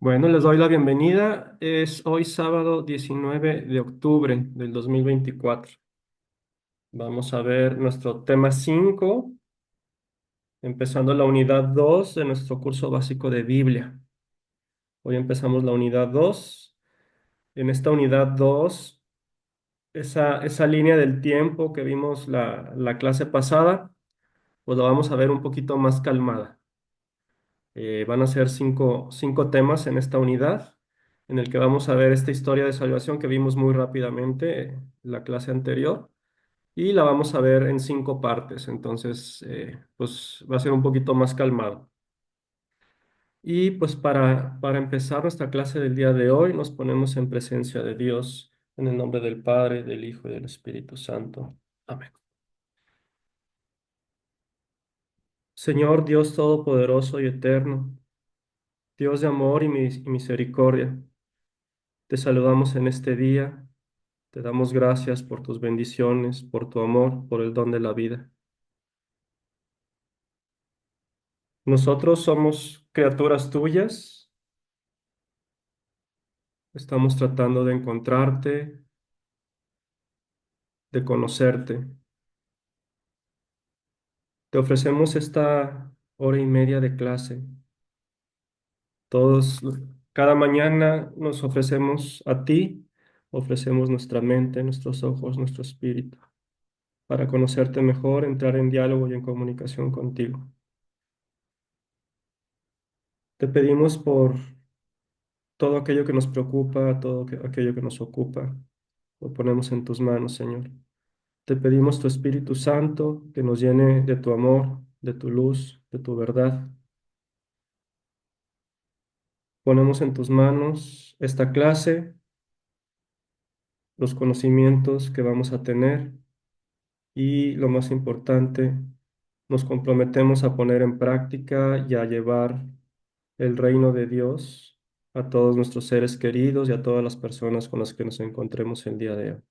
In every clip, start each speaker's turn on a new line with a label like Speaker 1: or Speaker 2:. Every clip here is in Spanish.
Speaker 1: Bueno, les doy la bienvenida. Es hoy sábado 19 de octubre del 2024. Vamos a ver nuestro tema 5, empezando la unidad 2 de nuestro curso básico de Biblia. Hoy empezamos la unidad 2. En esta unidad 2, esa línea del tiempo que vimos la clase pasada, pues la vamos a ver un poquito más calmada. Van a ser cinco temas en esta unidad, en el que vamos a ver esta historia de salvación que vimos muy rápidamente en la clase anterior, y la vamos a ver en 5 partes. Entonces, pues va a ser un poquito más calmado. Y pues para empezar nuestra clase del día de hoy, nos ponemos en presencia de Dios, en el nombre del Padre, del Hijo y del Espíritu Santo. Amén. Señor Dios Todopoderoso y Eterno, Dios de amor y misericordia, te saludamos en este día. Te damos gracias por tus bendiciones, por tu amor, por el don de la vida. Nosotros somos criaturas tuyas, estamos tratando de encontrarte, de conocerte. Te ofrecemos esta hora y media de clase. Todos, cada mañana nos ofrecemos a ti, ofrecemos nuestra mente, nuestros ojos, nuestro espíritu, para conocerte mejor, entrar en diálogo y en comunicación contigo. Te pedimos por todo aquello que nos preocupa, aquello que nos ocupa, lo ponemos en tus manos, Señor. Te pedimos tu Espíritu Santo que nos llene de tu amor, de tu luz, de tu verdad. Ponemos en tus manos esta clase, los conocimientos que vamos a tener y, lo más importante, nos comprometemos a poner en práctica y a llevar el reino de Dios a todos nuestros seres queridos y a todas las personas con las que nos encontremos el día de hoy.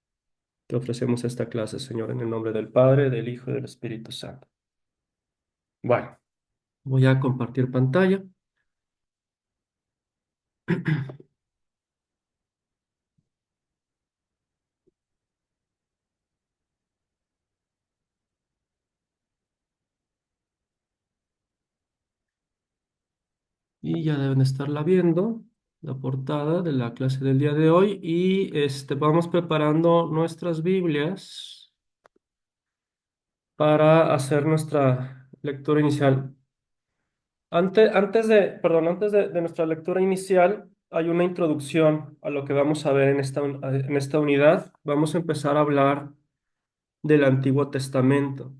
Speaker 1: Te ofrecemos esta clase, Señor, en el nombre del Padre, del Hijo y del Espíritu Santo. Bueno, voy a compartir pantalla y ya deben estarla viendo, la portada de la clase del día de hoy. Y vamos preparando nuestras Biblias para hacer nuestra lectura inicial. Antes de nuestra lectura inicial, hay una introducción a lo que vamos a ver en esta unidad. Vamos a empezar a hablar del Antiguo Testamento.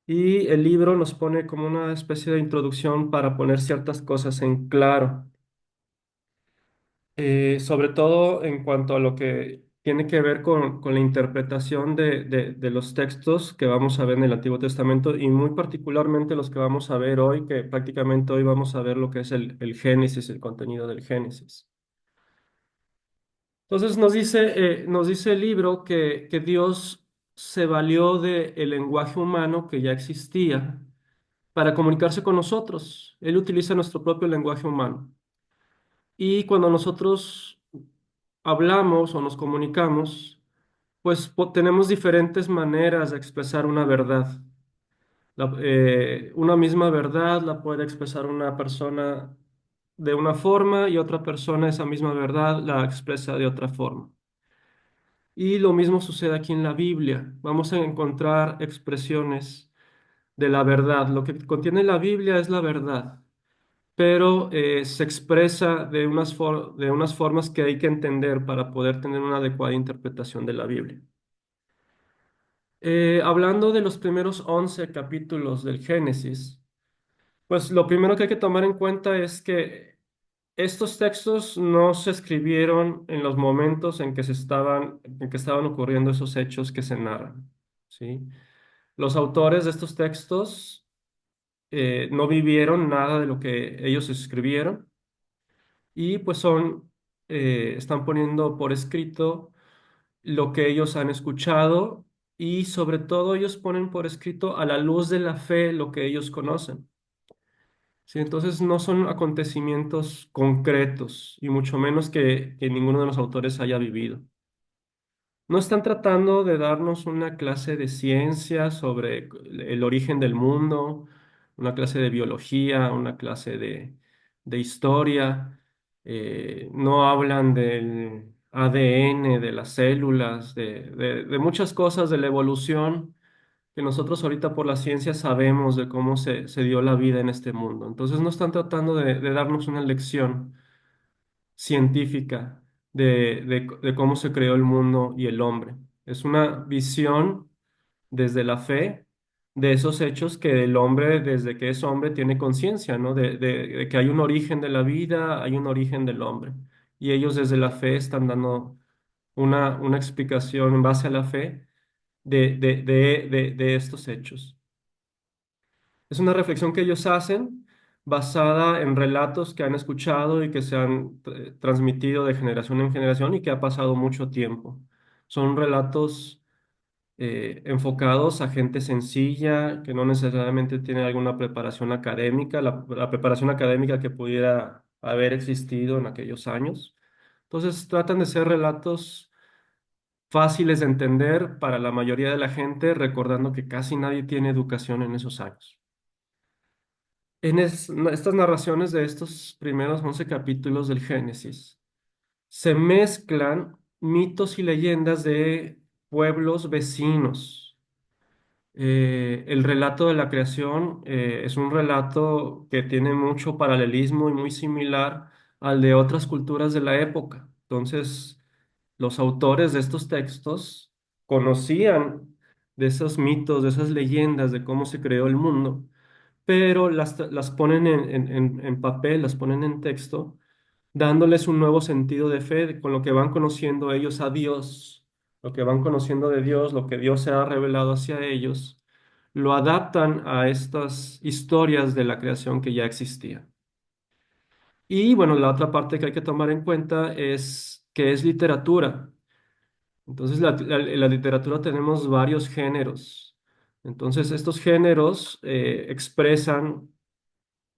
Speaker 1: Y el libro nos pone como una especie de introducción para poner ciertas cosas en claro. Sobre todo en cuanto a lo que tiene que ver con la interpretación de los textos que vamos a ver en el Antiguo Testamento, y muy particularmente los que vamos a ver hoy, que prácticamente hoy vamos a ver lo que es el Génesis, el contenido del Génesis. Entonces nos dice el libro que Dios se valió del lenguaje humano que ya existía para comunicarse con nosotros. Él utiliza nuestro propio lenguaje humano. Y cuando nosotros hablamos o nos comunicamos, pues tenemos diferentes maneras de expresar una verdad. Una misma verdad la puede expresar una persona de una forma, y otra persona esa misma verdad la expresa de otra forma. Y lo mismo sucede aquí en la Biblia. Vamos a encontrar expresiones de la verdad. Lo que contiene la Biblia es la verdad, pero se expresa de unas formas que hay que entender para poder tener una adecuada interpretación de la Biblia. Hablando de los primeros 11 capítulos del Génesis, pues lo primero que hay que tomar en cuenta es que estos textos no se escribieron en los momentos en que estaban ocurriendo esos hechos que se narran, ¿sí? Los autores de estos textos no vivieron nada de lo que ellos escribieron, y pues están poniendo por escrito lo que ellos han escuchado, y sobre todo ellos ponen por escrito a la luz de la fe lo que ellos conocen. Sí, entonces no son acontecimientos concretos y mucho menos que ninguno de los autores haya vivido. No están tratando de darnos una clase de ciencia sobre el origen del mundo, una clase de biología, una clase de historia. No hablan del ADN, de las células, de muchas cosas de la evolución que nosotros ahorita por la ciencia sabemos de cómo se dio la vida en este mundo. Entonces no están tratando de darnos una lección científica de cómo se creó el mundo y el hombre. Es una visión desde la fe de esos hechos que el hombre, desde que es hombre, tiene conciencia, ¿no? De que hay un origen de la vida, hay un origen del hombre. Y ellos desde la fe están dando una explicación en base a la fe de estos hechos. Es una reflexión que ellos hacen basada en relatos que han escuchado y que se han transmitido de generación en generación y que ha pasado mucho tiempo. Son relatos enfocados a gente sencilla que no necesariamente tiene alguna preparación académica, la preparación académica que pudiera haber existido en aquellos años. Entonces tratan de ser relatos fáciles de entender para la mayoría de la gente, recordando que casi nadie tiene educación en esos años. Estas narraciones de estos primeros 11 capítulos del Génesis se mezclan mitos y leyendas de pueblos vecinos. El relato de la creación es un relato que tiene mucho paralelismo y muy similar al de otras culturas de la época. Entonces, los autores de estos textos conocían de esos mitos, de esas leyendas, de cómo se creó el mundo, pero las ponen en papel, las ponen en texto, dándoles un nuevo sentido de fe, con lo que van conociendo ellos a Dios, lo que van conociendo de Dios, lo que Dios se ha revelado hacia ellos, lo adaptan a estas historias de la creación que ya existían. Y bueno, la otra parte que hay que tomar en cuenta es que es literatura. Entonces, en la literatura tenemos varios géneros. Entonces, estos géneros expresan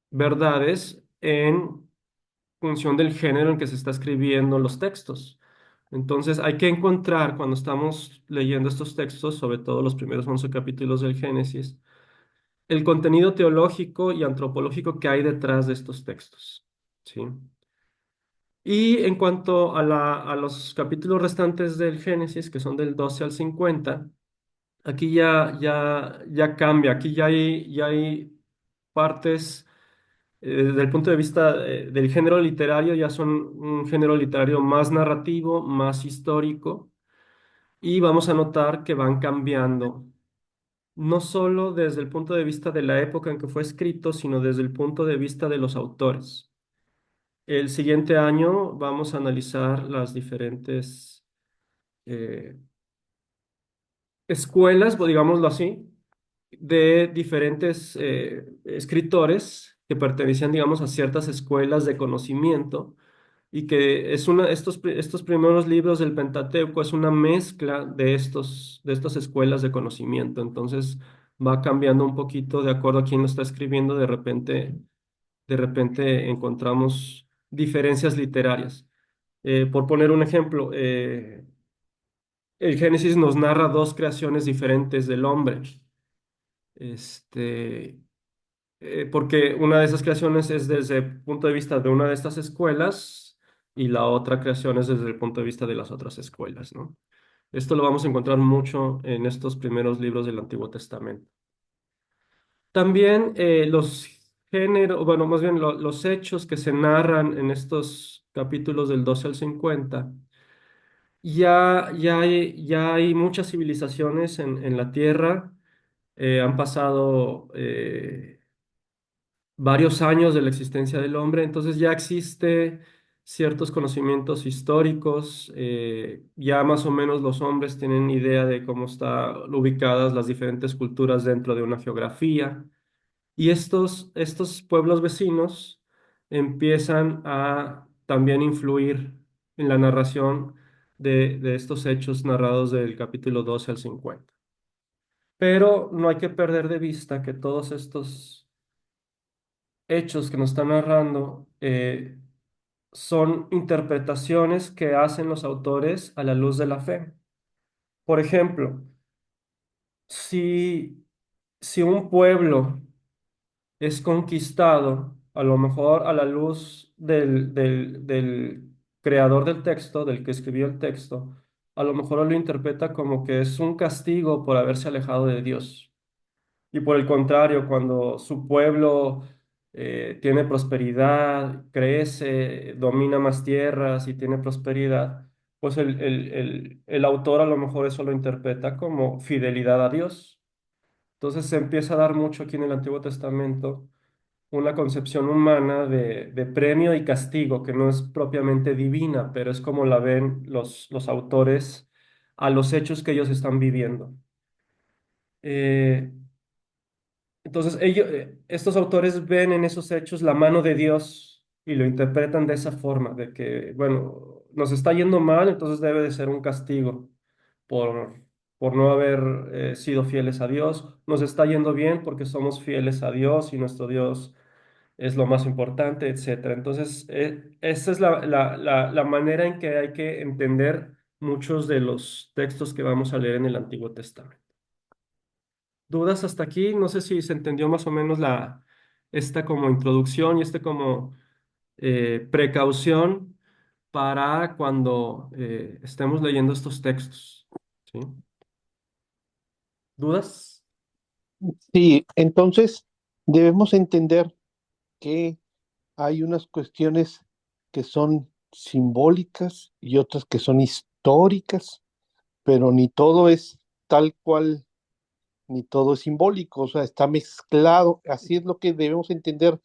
Speaker 1: verdades en función del género en que se está escribiendo los textos. Entonces hay que encontrar cuando estamos leyendo estos textos, sobre todo los primeros 11 capítulos del Génesis, el contenido teológico y antropológico que hay detrás de estos textos. ¿Sí? Y en cuanto a los capítulos restantes del Génesis, que son del 12 al 50, aquí ya cambia, aquí ya hay partes desde el punto de vista del género literario, ya son un género literario más narrativo, más histórico, y vamos a notar que van cambiando, no solo desde el punto de vista de la época en que fue escrito, sino desde el punto de vista de los autores. El siguiente año vamos a analizar las diferentes eh, escuelas, pues, digámoslo así, de diferentes escritores que pertenecían, digamos, a ciertas escuelas de conocimiento y que estos primeros libros del Pentateuco es una mezcla de estas escuelas de conocimiento. Entonces va cambiando un poquito de acuerdo a quién lo está escribiendo, de repente encontramos diferencias literarias. Por poner un ejemplo, el Génesis nos narra dos creaciones diferentes del hombre. Este, porque una de esas creaciones es desde el punto de vista de una de estas escuelas y la otra creación es desde el punto de vista de las otras escuelas, ¿no? Esto lo vamos a encontrar mucho en estos primeros libros del Antiguo Testamento. También los géneros, bueno, más bien los hechos que se narran en estos capítulos del 12 al 50, ya hay muchas civilizaciones en la Tierra, han pasado varios años de la existencia del hombre, entonces ya existe ciertos conocimientos históricos, ya más o menos los hombres tienen idea de cómo están ubicadas las diferentes culturas dentro de una geografía, y estos pueblos vecinos empiezan a también influir en la narración de estos hechos narrados del capítulo 12 al 50. Pero no hay que perder de vista que todos estos hechos que nos están narrando son interpretaciones que hacen los autores a la luz de la fe. Por ejemplo, si, si un pueblo es conquistado, a lo mejor a la luz del creador del texto, del que escribió el texto, a lo mejor lo interpreta como que es un castigo por haberse alejado de Dios. Y por el contrario, cuando su pueblo tiene prosperidad, crece, domina más tierras y tiene prosperidad, pues el autor a lo mejor eso lo interpreta como fidelidad a Dios. Entonces se empieza a dar mucho aquí en el Antiguo Testamento una concepción humana de premio y castigo, que no es propiamente divina, pero es como la ven los autores a los hechos que ellos están viviendo. Eh, entonces, estos autores ven en esos hechos la mano de Dios y lo interpretan de esa forma, de que, bueno, nos está yendo mal, entonces debe de ser un castigo por, por no haber sido fieles a Dios. Nos está yendo bien porque somos fieles a Dios y nuestro Dios es lo más importante, etcétera. Entonces, esa es la manera en que hay que entender muchos de los textos que vamos a leer en el Antiguo Testamento. ¿Dudas hasta aquí? No sé si se entendió más o menos esta como introducción y este como precaución para cuando estemos leyendo estos textos. ¿Sí? ¿Dudas?
Speaker 2: Sí, entonces debemos entender que hay unas cuestiones que son simbólicas y otras que son históricas, pero ni todo es tal cual, ni todo es simbólico, o sea, está mezclado. Así es lo que debemos entender,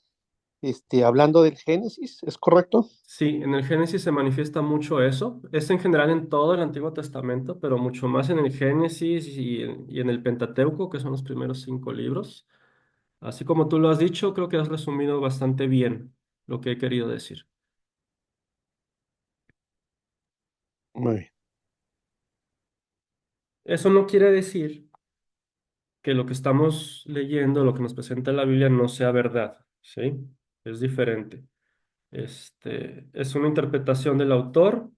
Speaker 2: hablando del Génesis, ¿es correcto?
Speaker 1: Sí, en el Génesis se manifiesta mucho eso. Es en general en todo el Antiguo Testamento, pero mucho más en el Génesis y en el Pentateuco, que son los primeros 5 libros. Así como tú lo has dicho, creo que has resumido bastante bien lo que he querido decir.
Speaker 2: Muy bien.
Speaker 1: Eso no quiere decir que lo que estamos leyendo, lo que nos presenta la Biblia, no sea verdad, ¿sí? Es diferente. Es una interpretación del autor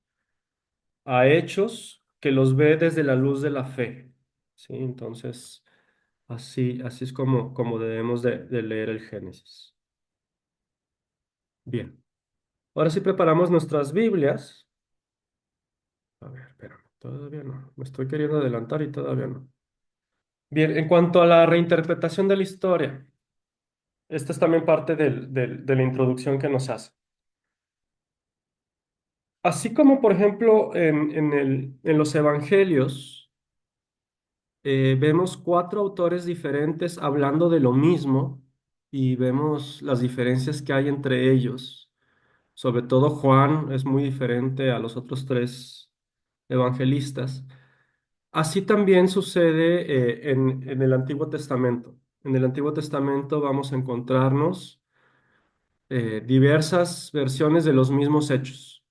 Speaker 1: a hechos que los ve desde la luz de la fe, ¿sí? Entonces, así es como debemos de leer el Génesis. Bien, ahora sí preparamos nuestras Biblias. A ver, espérame, todavía no. Me estoy queriendo adelantar y todavía no. Bien, en cuanto a la reinterpretación de la historia, esta es también parte de la introducción que nos hace. Así como, por ejemplo, en los evangelios, vemos 4 autores diferentes hablando de lo mismo y vemos las diferencias que hay entre ellos. Sobre todo Juan es muy diferente a los otros 3 evangelistas. Así también sucede en el Antiguo Testamento. En el Antiguo Testamento vamos a encontrarnos diversas versiones de los mismos hechos,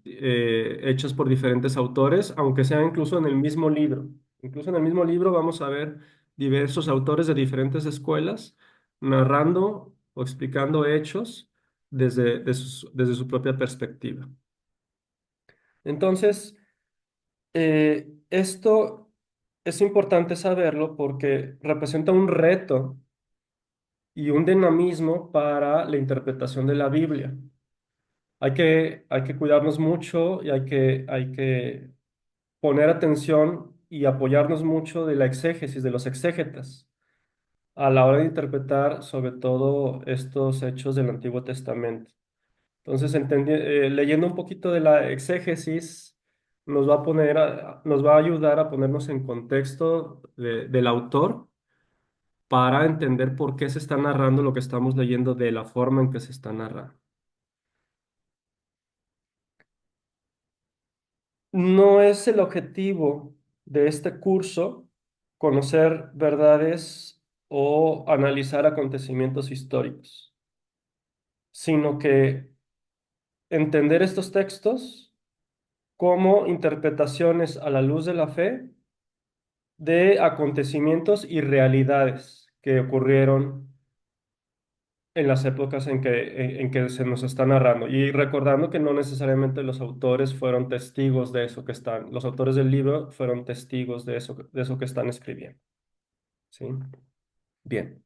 Speaker 1: hechas por diferentes autores, aunque sea incluso en el mismo libro. Incluso en el mismo libro vamos a ver diversos autores de diferentes escuelas narrando o explicando hechos desde su propia perspectiva. Entonces, esto es importante saberlo porque representa un reto y un dinamismo para la interpretación de la Biblia. Hay que cuidarnos mucho y hay que poner atención y apoyarnos mucho de la exégesis, de los exégetas, a la hora de interpretar sobre todo estos hechos del Antiguo Testamento. Entonces, leyendo un poquito de la exégesis, nos va a ayudar a ponernos en contexto del autor para entender por qué se está narrando lo que estamos leyendo de la forma en que se está narrando. No es el objetivo de este curso conocer verdades o analizar acontecimientos históricos, sino que entender estos textos como interpretaciones a la luz de la fe de acontecimientos y realidades que ocurrieron en las épocas en que se nos está narrando. Y recordando que no necesariamente los autores fueron testigos de eso que están, los autores del libro fueron testigos de eso que están escribiendo. ¿Sí? Bien.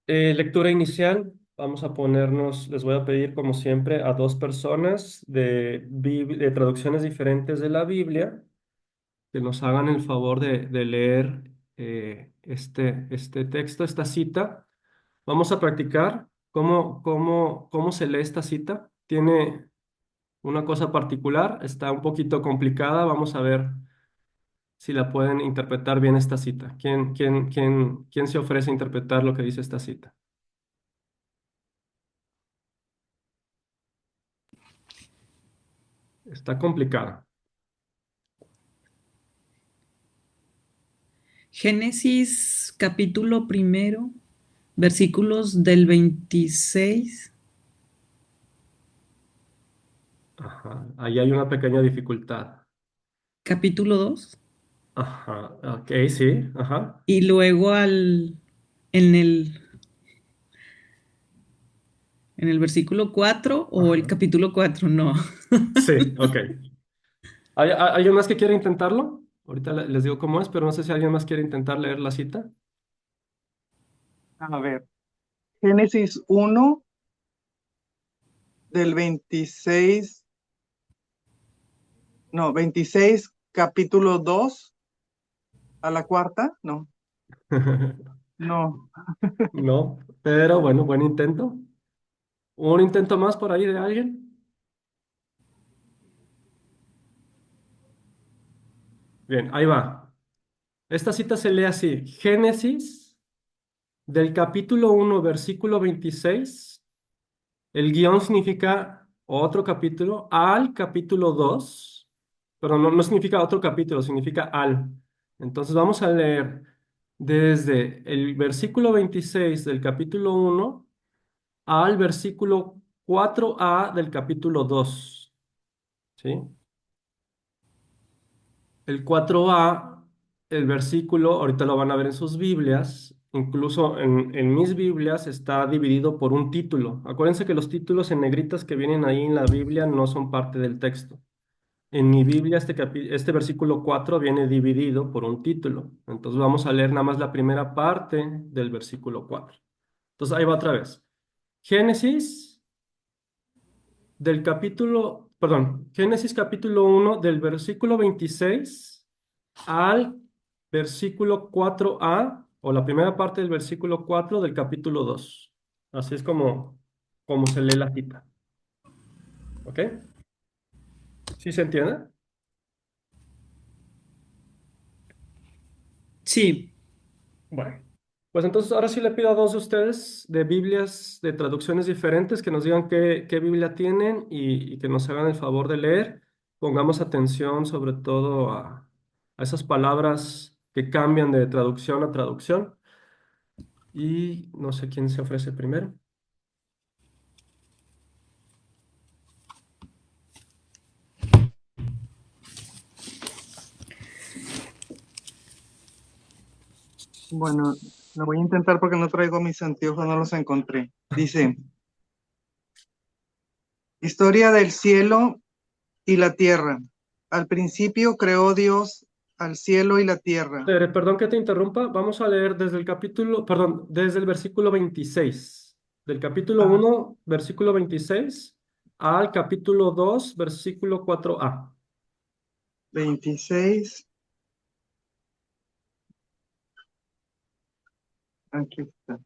Speaker 1: Lectura inicial. Vamos a ponernos, les voy a pedir como siempre a dos personas de traducciones diferentes de la Biblia que nos hagan el favor de leer este texto, esta cita. Vamos a practicar cómo se lee esta cita. Tiene una cosa particular, está un poquito complicada. Vamos a ver si la pueden interpretar bien esta cita. ¿Quién se ofrece a interpretar lo que dice esta cita? Está complicada.
Speaker 3: Génesis capítulo primero, versículos del 26.
Speaker 1: Ajá. Ahí hay una pequeña dificultad.
Speaker 3: Capítulo 2.
Speaker 1: Ajá. Ok, sí. Ajá.
Speaker 3: Y luego en el, en el versículo 4 o el
Speaker 1: Ajá.
Speaker 3: capítulo 4 no.
Speaker 1: Sí, ok. ¿Hay alguien más que quiere intentarlo? Ahorita les digo cómo es, pero no sé si alguien más quiere intentar leer la cita.
Speaker 4: A ver, Génesis 1 del 26, no, 26, capítulo 2 a la cuarta, no, no.
Speaker 1: No, pero bueno, buen intento. ¿Un intento más por ahí de alguien? Bien, ahí va. Esta cita se lee así: Génesis del capítulo 1 versículo 26. El guión significa otro capítulo, al capítulo 2, pero no significa otro capítulo, significa al. Entonces vamos a leer desde el versículo 26 del capítulo 1 al versículo 4a del capítulo 2. ¿Sí? El 4a, el versículo, ahorita lo van a ver en sus Biblias, incluso en mis Biblias está dividido por un título. Acuérdense que los títulos en negritas que vienen ahí en la Biblia no son parte del texto. En mi Biblia este versículo 4 viene dividido por un título. Entonces vamos a leer nada más la primera parte del versículo 4. Entonces ahí va otra vez. Génesis Génesis capítulo 1 del versículo 26 al versículo 4a, o la primera parte del versículo 4 del capítulo 2. Así es como se lee la cita. ¿Ok? ¿Sí se entiende?
Speaker 3: Sí,
Speaker 1: Bueno, pues entonces ahora sí le pido a dos de ustedes de Biblias, de traducciones diferentes, que nos digan qué Biblia tienen y que nos hagan el favor de leer. Pongamos atención sobre todo a esas palabras que cambian de traducción a traducción. Y no sé quién se ofrece primero.
Speaker 4: Bueno, lo voy a intentar porque no traigo mis anteojos, no los encontré. Dice, historia del cielo y la tierra. Al principio creó Dios al cielo y la tierra.
Speaker 1: Perdón que te interrumpa, vamos a leer desde el capítulo, perdón, desde el versículo 26, del capítulo
Speaker 4: Ah,
Speaker 1: 1, versículo 26, al capítulo 2, versículo 4a.
Speaker 4: 26, aquí está.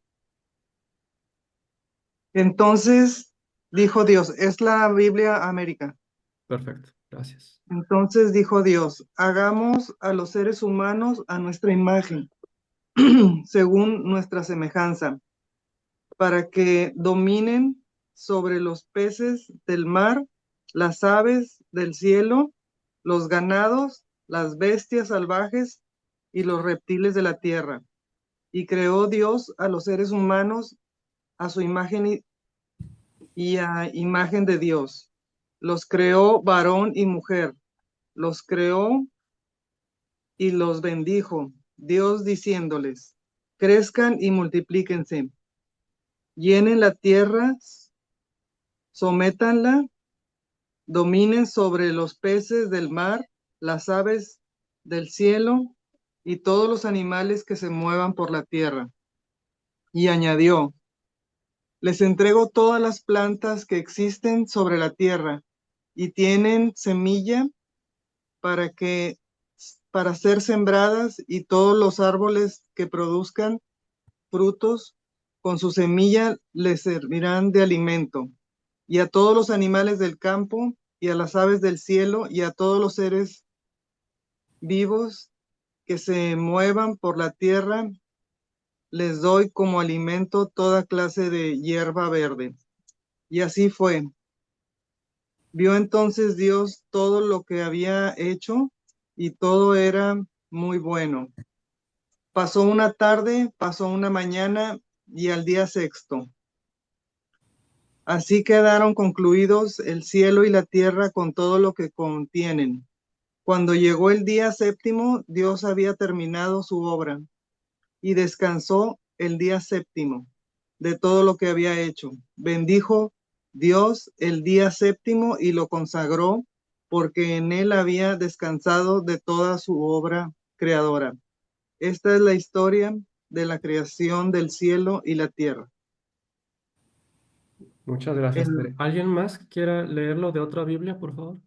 Speaker 4: Entonces dijo Dios, es la Biblia América.
Speaker 1: Perfecto, gracias.
Speaker 4: Entonces dijo Dios, hagamos a los seres humanos a nuestra imagen, según nuestra semejanza, para que dominen sobre los peces del mar, las aves del cielo, los ganados, las bestias salvajes y los reptiles de la tierra. Y creó Dios a los seres humanos a su imagen y a imagen de Dios. Los creó varón y mujer. Los creó y los bendijo, Dios diciéndoles, crezcan y multiplíquense, llenen la tierra, sométanla, dominen sobre los peces del mar, las aves del cielo y todos los animales que se muevan por la tierra. Y añadió, les entrego todas las plantas que existen sobre la tierra y tienen semilla para que para ser sembradas, y todos los árboles que produzcan frutos con su semilla les servirán de alimento. Y a todos los animales del campo y a las aves del cielo y a todos los seres vivos que se muevan por la tierra les doy como alimento toda clase de hierba verde. Y así fue. Vio entonces Dios todo lo que había hecho, y todo era muy bueno. Pasó una tarde, pasó una mañana, y al día sexto. Así quedaron concluidos el cielo y la tierra con todo lo que contienen. Cuando llegó el día séptimo, Dios había terminado su obra y descansó el día séptimo de todo lo que había hecho. Bendijo Dios el día séptimo y lo consagró, porque en él había descansado de toda su obra creadora. Esta es la historia de la creación del cielo y la tierra.
Speaker 1: Muchas gracias,
Speaker 4: El-
Speaker 1: Tere. ¿Alguien más que quiera leerlo de otra Biblia, por favor?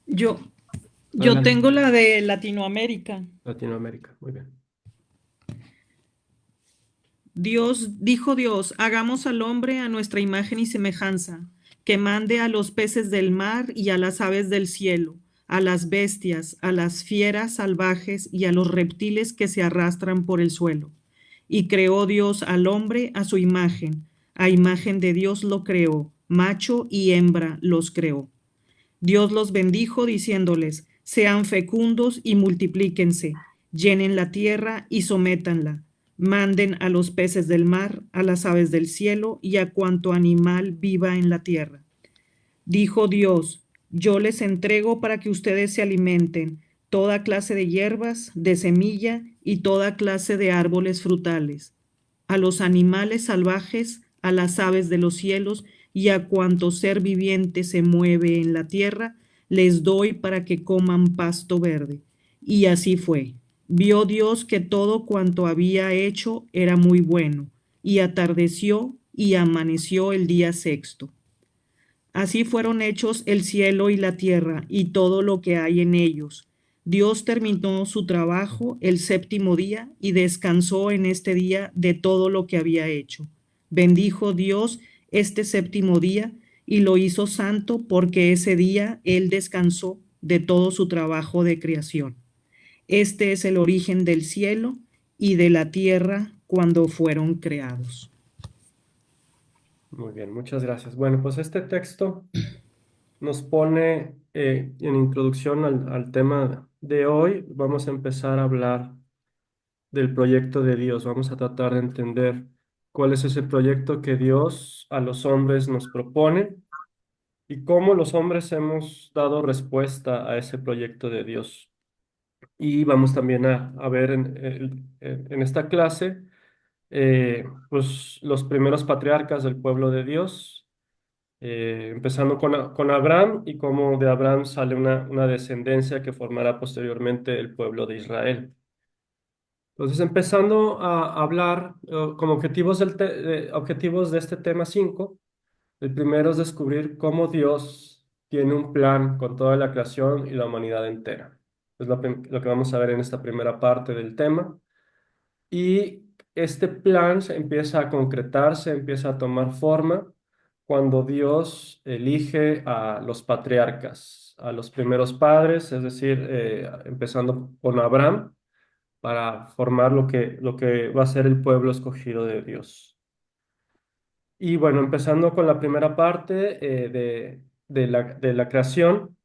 Speaker 3: Yo, yo
Speaker 1: Adelante.
Speaker 3: tengo la de Latinoamérica.
Speaker 1: Latinoamérica, muy bien.
Speaker 3: Dijo Dios, hagamos al hombre a nuestra imagen y semejanza, que mande a los peces del mar y a las aves del cielo, a las bestias, a las fieras salvajes y a los reptiles que se arrastran por el suelo. Y creó Dios al hombre a su imagen de Dios lo creó, macho y hembra los creó. Dios los bendijo diciéndoles, sean fecundos y multiplíquense, llenen la tierra y sométanla, manden a los peces del mar, a las aves del cielo y a cuanto animal viva en la tierra. Dijo Dios, yo les entrego para que ustedes se alimenten toda clase de hierbas, de semilla y toda clase de árboles frutales, a los animales salvajes, a las aves de los cielos y a cuanto ser viviente se mueve en la tierra, les doy para que coman pasto verde. Y así fue. Vio Dios que todo cuanto había hecho era muy bueno, y atardeció y amaneció el día sexto. Así fueron hechos el cielo y la tierra y todo lo que hay en ellos. Dios terminó su trabajo el séptimo día y descansó en este día de todo lo que había hecho. Bendijo Dios este séptimo día y lo hizo santo, porque ese día Él descansó de todo su trabajo de creación. Este es el origen del cielo y de la tierra cuando fueron creados.
Speaker 1: Muy bien, muchas gracias. Bueno, pues este texto nos pone en introducción al tema de hoy. Vamos a empezar a hablar del proyecto de Dios. Vamos a tratar de entender cuál es ese proyecto que Dios a los hombres nos propone y cómo los hombres hemos dado respuesta a ese proyecto de Dios. Y vamos también a ver en esta clase, pues los primeros patriarcas del pueblo de Dios, empezando con Abraham, y cómo de Abraham sale una descendencia que formará posteriormente el pueblo de Israel. Entonces, empezando a hablar como objetivos, objetivos de este tema 5, el primero es descubrir cómo Dios tiene un plan con toda la creación y la humanidad entera. Es lo que vamos a ver en esta primera parte del tema. Y este plan se empieza a concretar, se empieza a tomar forma cuando Dios elige a los patriarcas, a los primeros padres, es decir, empezando con Abraham, para formar lo que va a ser el pueblo escogido de Dios. Y bueno, empezando con la primera parte de la creación,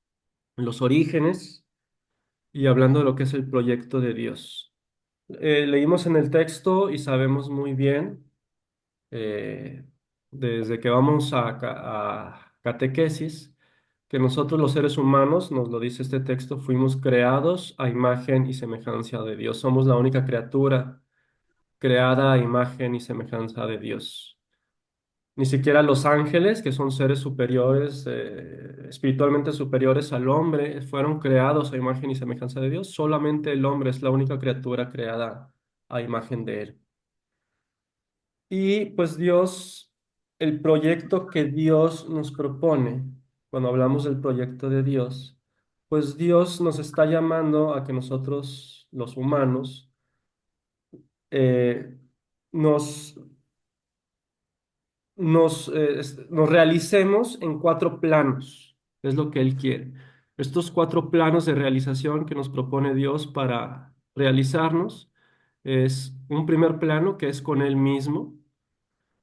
Speaker 1: los orígenes, y hablando de lo que es el proyecto de Dios. Leímos en el texto y sabemos muy bien, eh, desde que vamos a catequesis, que nosotros los seres humanos, nos lo dice este texto, fuimos creados a imagen y semejanza de Dios. Somos la única criatura creada a imagen y semejanza de Dios. Ni siquiera los ángeles, que son seres superiores, espiritualmente superiores al hombre, fueron creados a imagen y semejanza de Dios. Solamente el hombre es la única criatura creada a imagen de Él. Y pues Dios, el proyecto que Dios nos propone, cuando hablamos del proyecto de Dios, pues Dios nos está llamando a que nosotros, los humanos, eh, nos nos realicemos en cuatro planos, es lo que Él quiere. Estos cuatro planos de realización que nos propone Dios para realizarnos es un primer plano que es con Él mismo,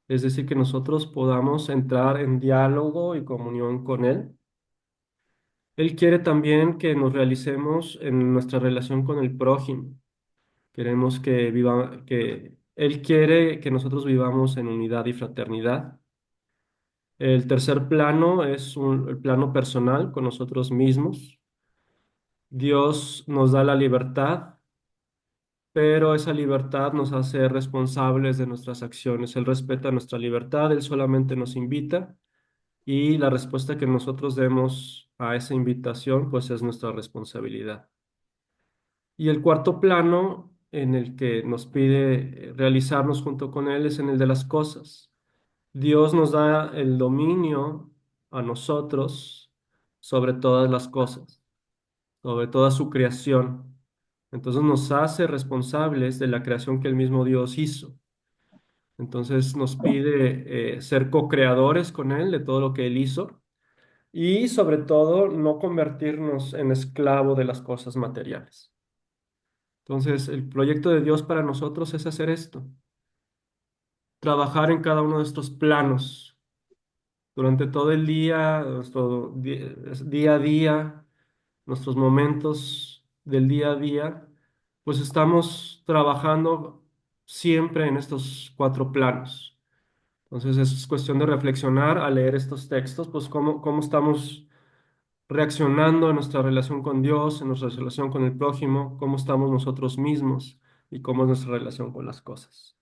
Speaker 1: es decir, que nosotros podamos entrar en diálogo y comunión con Él. Él quiere también que nos realicemos en nuestra relación con el prójimo. Queremos que Él quiere que nosotros vivamos en unidad y fraternidad. El tercer plano es el plano personal con nosotros mismos. Dios nos da la libertad, pero esa libertad nos hace responsables de nuestras acciones. Él respeta nuestra libertad, Él solamente nos invita y la respuesta que nosotros demos a esa invitación, pues es nuestra responsabilidad. Y el cuarto plano en el que nos pide realizarnos junto con Él es en el de las cosas. Dios nos da el dominio a nosotros sobre todas las cosas, sobre toda su creación. Entonces nos hace responsables de la creación que el mismo Dios hizo. Entonces nos pide ser co-creadores con Él de todo lo que Él hizo y sobre todo no convertirnos en esclavo de las cosas materiales. Entonces el proyecto de Dios para nosotros es hacer esto, trabajar en cada uno de estos planos durante todo el día, nuestro día a día, nuestros momentos del día a día, pues estamos trabajando siempre en estos cuatro planos. Entonces es cuestión de reflexionar al leer estos textos, pues cómo estamos reaccionando en nuestra relación con Dios, en nuestra relación con el prójimo, cómo estamos nosotros mismos y cómo es nuestra relación con las cosas.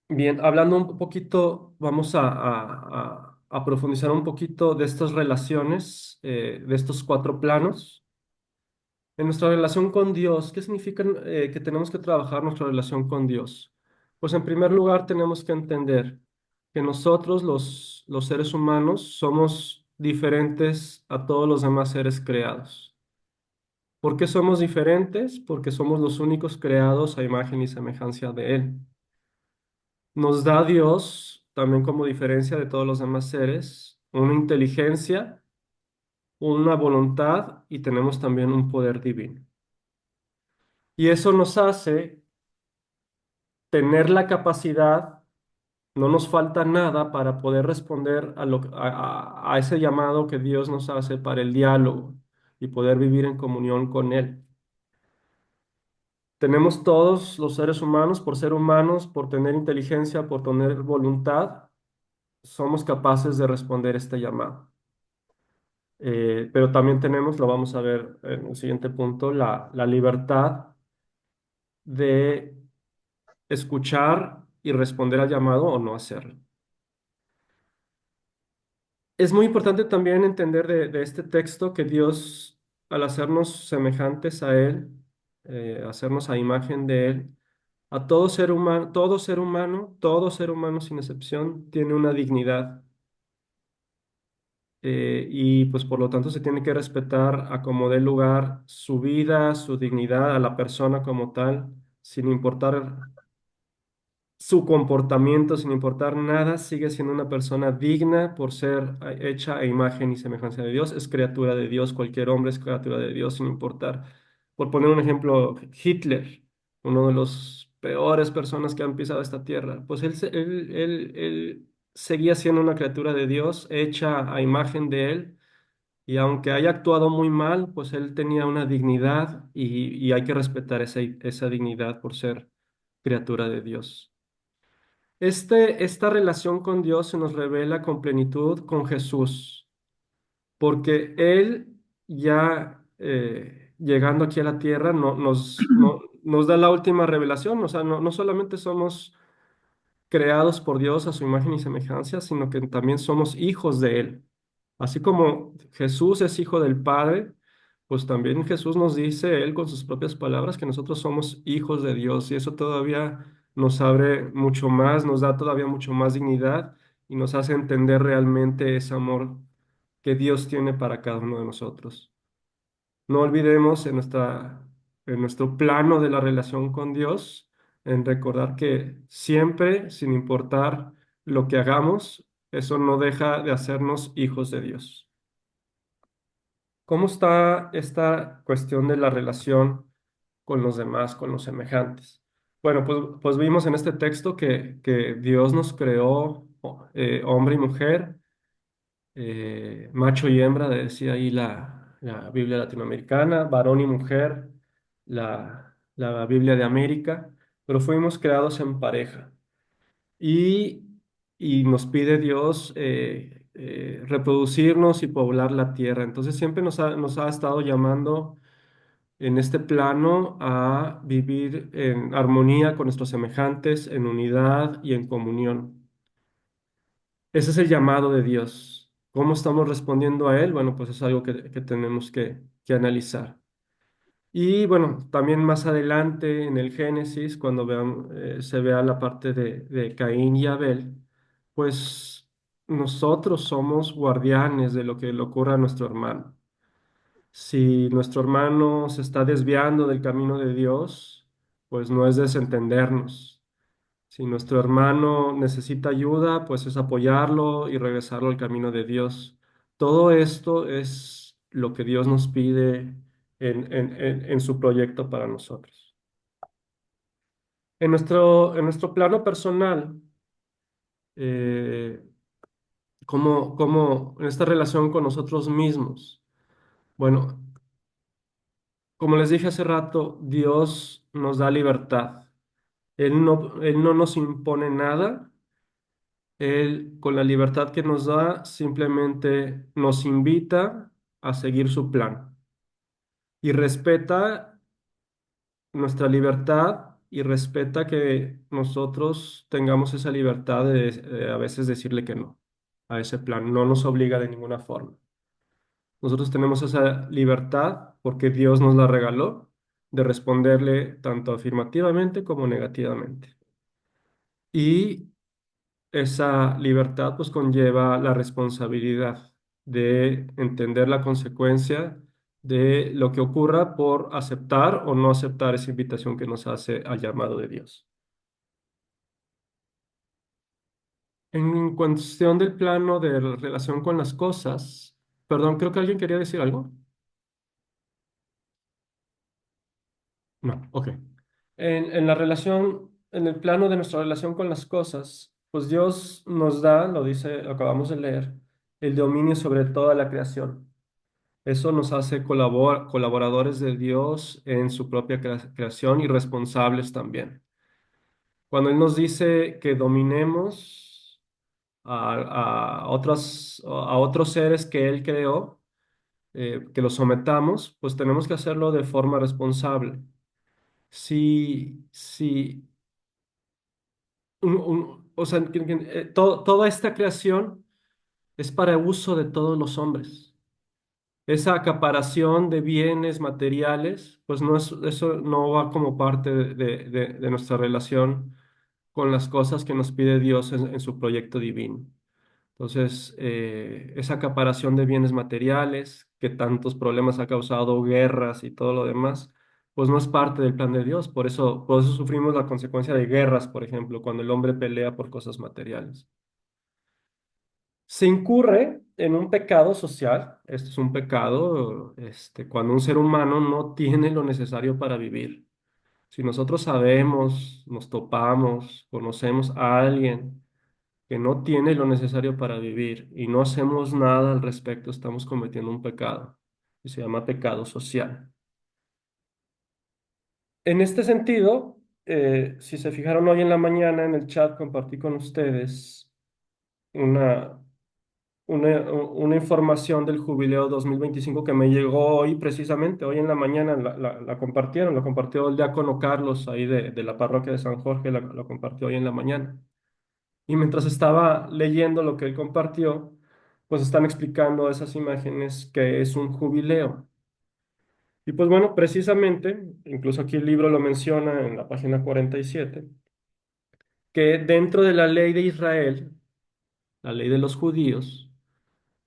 Speaker 1: Bien, hablando un poquito, vamos a profundizar un poquito de estas relaciones, de estos cuatro planos. En nuestra relación con Dios, ¿qué significa que tenemos que trabajar nuestra relación con Dios? Pues en primer lugar tenemos que entender que nosotros, los seres humanos, somos diferentes a todos los demás seres creados. ¿Por qué somos diferentes? Porque somos los únicos creados a imagen y semejanza de Él. Nos da Dios, también como diferencia de todos los demás seres, una inteligencia, una voluntad y tenemos también un poder divino. Y eso nos hace tener la capacidad, no nos falta nada para poder responder a ese llamado que Dios nos hace para el diálogo y poder vivir en comunión con Él. Tenemos todos los seres humanos, por ser humanos, por tener inteligencia, por tener voluntad, somos capaces de responder este llamado. Pero también tenemos, lo vamos a ver en el siguiente punto, la libertad de escuchar y responder al llamado o no hacerlo. Es muy importante también entender de este texto que Dios, al hacernos semejantes a Él, hacernos a imagen de Él, a todo ser humano sin excepción, tiene una dignidad. Y pues por lo tanto se tiene que respetar a como dé lugar su vida, su dignidad, a la persona como tal, sin importar su comportamiento, sin importar nada, sigue siendo una persona digna por ser hecha a imagen y semejanza de Dios. Es criatura de Dios, cualquier hombre es criatura de Dios, sin importar. Por poner un ejemplo, Hitler, uno de los peores personas que han pisado esta tierra, pues él seguía siendo una criatura de Dios, hecha a imagen de Él. Y aunque haya actuado muy mal, pues él tenía una dignidad y hay que respetar esa dignidad por ser criatura de Dios. esta relación con Dios se nos revela con plenitud con Jesús, porque Él ya llegando aquí a la tierra nos da la última revelación, o sea, no solamente somos creados por Dios a su imagen y semejanza, sino que también somos hijos de Él. Así como Jesús es hijo del Padre, pues también Jesús nos dice, Él con sus propias palabras, que nosotros somos hijos de Dios y eso todavía nos abre mucho más, nos da todavía mucho más dignidad y nos hace entender realmente ese amor que Dios tiene para cada uno de nosotros. No olvidemos en nuestro plano de la relación con Dios, en recordar que siempre, sin importar lo que hagamos, eso no deja de hacernos hijos de Dios. ¿Cómo está esta cuestión de la relación con los demás, con los semejantes? Bueno, pues vimos en este texto que Dios nos creó hombre y mujer, macho y hembra, decía ahí la Biblia latinoamericana, varón y mujer, la Biblia de América, pero fuimos creados en pareja. Y, y nos pide Dios reproducirnos y poblar la tierra. Entonces siempre nos ha estado llamando en este plano a vivir en armonía con nuestros semejantes, en unidad y en comunión. Ese es el llamado de Dios. ¿Cómo estamos respondiendo a Él? Bueno, pues es algo que tenemos que analizar. Y bueno, también más adelante en el Génesis, cuando se vea la parte de Caín y Abel, pues nosotros somos guardianes de lo que le ocurra a nuestro hermano. Si nuestro hermano se está desviando del camino de Dios, pues no es desentendernos. Si nuestro hermano necesita ayuda, pues es apoyarlo y regresarlo al camino de Dios. Todo esto es lo que Dios nos pide en su proyecto para nosotros. En nuestro plano personal, eh, en esta relación con nosotros mismos, bueno, como les dije hace rato, Dios nos da libertad. Él no nos impone nada. Él, con la libertad que nos da, simplemente nos invita a seguir su plan y respeta nuestra libertad y respeta que nosotros tengamos esa libertad de a veces decirle que no a ese plan. No nos obliga de ninguna forma. Nosotros tenemos esa libertad porque Dios nos la regaló de responderle tanto afirmativamente como negativamente. Y esa libertad pues conlleva la responsabilidad de entender la consecuencia de lo que ocurra por aceptar o no aceptar esa invitación que nos hace al llamado de Dios. En cuestión del plano de relación con las cosas, perdón, creo que alguien quería decir algo. No, ok. En la relación, en el plano de nuestra relación con las cosas, pues Dios nos da, lo dice, lo acabamos de leer, el dominio sobre toda la creación. Eso nos hace colaboradores de Dios en su propia creación y responsables también. Cuando Él nos dice que dominemos a otros seres que Él creó, que los sometamos, pues tenemos que hacerlo de forma responsable. Si o sea, toda esta creación es para uso de todos los hombres. Esa acaparación de bienes materiales, pues eso no va como parte de nuestra relación con las cosas que nos pide Dios en su proyecto divino. Entonces, esa acaparación de bienes materiales, que tantos problemas ha causado, guerras y todo lo demás, pues no es parte del plan de Dios. Por eso sufrimos la consecuencia de guerras, por ejemplo, cuando el hombre pelea por cosas materiales. Se incurre en un pecado social. Esto es un pecado, cuando un ser humano no tiene lo necesario para vivir. Si nosotros sabemos, nos topamos, conocemos a alguien que no tiene lo necesario para vivir y no hacemos nada al respecto, estamos cometiendo un pecado y se llama pecado social. En este sentido, si se fijaron hoy en la mañana en el chat, compartí con ustedes una, una información del jubileo 2025 que me llegó hoy precisamente, hoy en la mañana la compartieron, la compartió el diácono Carlos ahí de la parroquia de San Jorge, la compartió hoy en la mañana. Y mientras estaba leyendo lo que él compartió, pues están explicando esas imágenes que es un jubileo. Y pues bueno, precisamente, incluso aquí el libro lo menciona en la página 47, que dentro de la ley de Israel, la ley de los judíos,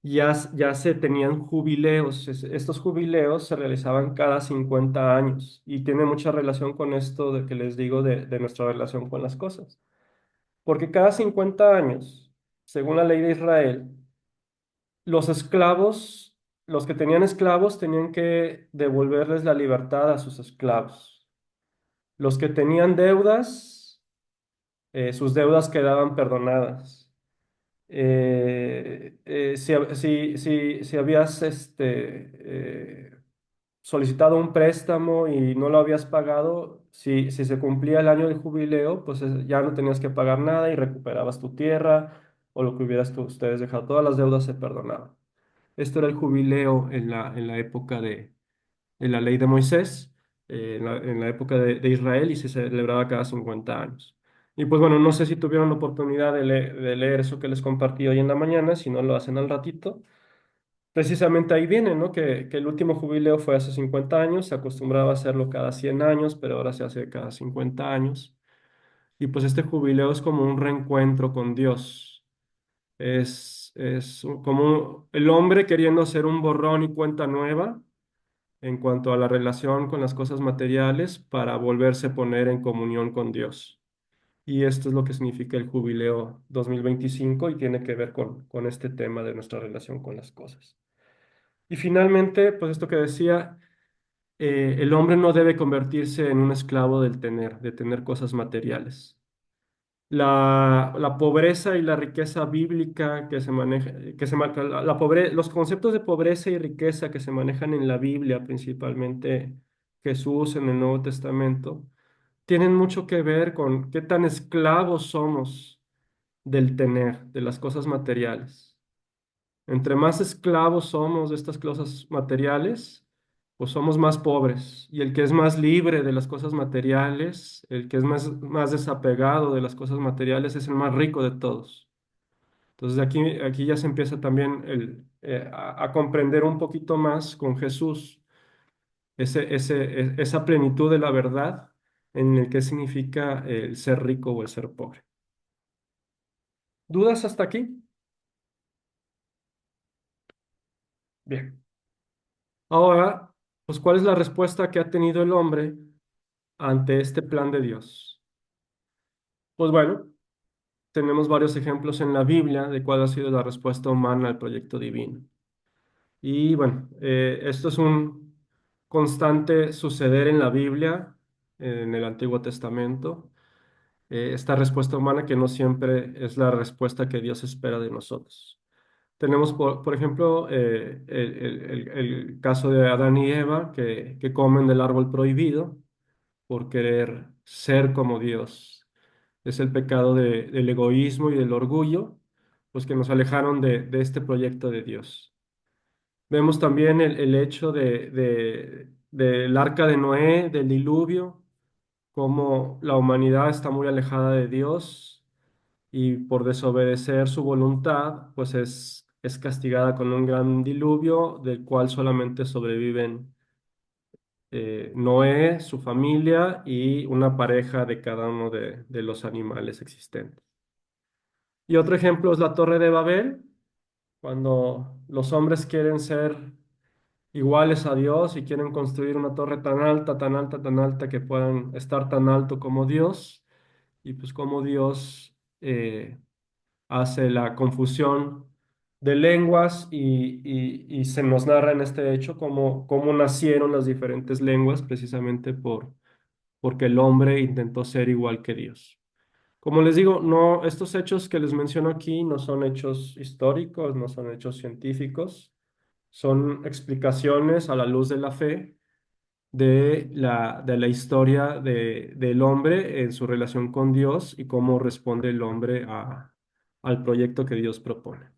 Speaker 1: ya se tenían jubileos. Estos jubileos se realizaban cada 50 años y tiene mucha relación con esto de que les digo de nuestra relación con las cosas. Porque cada 50 años, según la ley de Israel, los esclavos, los que tenían esclavos, tenían que devolverles la libertad a sus esclavos. Los que tenían deudas, sus deudas quedaban perdonadas. Si habías solicitado un préstamo y no lo habías pagado, si se cumplía el año de jubileo, pues ya no tenías que pagar nada y recuperabas tu tierra o lo que hubieras ustedes dejado. Todas las deudas se perdonaban. Esto era el jubileo en la época de la ley de Moisés, en la época de Israel, y se celebraba cada 50 años. Y pues bueno, no sé si tuvieron la oportunidad de leer eso que les compartí hoy en la mañana, si no lo hacen al ratito. Precisamente ahí viene, ¿no? Que el último jubileo fue hace 50 años, se acostumbraba a hacerlo cada 100 años, pero ahora se hace cada 50 años. Y pues este jubileo es como un reencuentro con Dios. Es como el hombre queriendo hacer un borrón y cuenta nueva en cuanto a la relación con las cosas materiales para volverse a poner en comunión con Dios. Y esto es lo que significa el jubileo 2025 y tiene que ver con este tema de nuestra relación con las cosas. Y finalmente, pues esto que decía, el hombre no debe convertirse en un esclavo de tener cosas materiales. La pobreza y la riqueza bíblica que se maneja, los conceptos de pobreza y riqueza que se manejan en la Biblia, principalmente Jesús en el Nuevo Testamento, tienen mucho que ver con qué tan esclavos somos del tener, de las cosas materiales. Entre más esclavos somos de estas cosas materiales, pues somos más pobres. Y el que es más libre de las cosas materiales, el que es más desapegado de las cosas materiales, es el más rico de todos. Entonces aquí ya se empieza también a comprender un poquito más con Jesús esa plenitud de la verdad en el que significa el ser rico o el ser pobre. ¿Dudas hasta aquí? Bien. Ahora, pues, ¿cuál es la respuesta que ha tenido el hombre ante este plan de Dios? Pues bueno, tenemos varios ejemplos en la Biblia de cuál ha sido la respuesta humana al proyecto divino. Y bueno, esto es un constante suceder en la Biblia, en el Antiguo Testamento. Esta respuesta humana que no siempre es la respuesta que Dios espera de nosotros. Tenemos, por ejemplo, el caso de Adán y Eva que comen del árbol prohibido por querer ser como Dios. Es el pecado del egoísmo y del orgullo, pues que nos alejaron de este proyecto de Dios. Vemos también el hecho del arca de Noé, del diluvio, cómo la humanidad está muy alejada de Dios y por desobedecer su voluntad, pues es castigada con un gran diluvio del cual solamente sobreviven Noé, su familia y una pareja de cada uno de los animales existentes. Y otro ejemplo es la Torre de Babel, cuando los hombres quieren ser iguales a Dios y quieren construir una torre tan alta, tan alta, tan alta que puedan estar tan alto como Dios, y pues como Dios hace la confusión de lenguas y se nos narra en este hecho cómo nacieron las diferentes lenguas precisamente porque el hombre intentó ser igual que Dios. Como les digo, no, estos hechos que les menciono aquí no son hechos históricos, no son hechos científicos, son explicaciones a la luz de la fe de la historia del hombre en su relación con Dios y cómo responde el hombre al proyecto que Dios propone.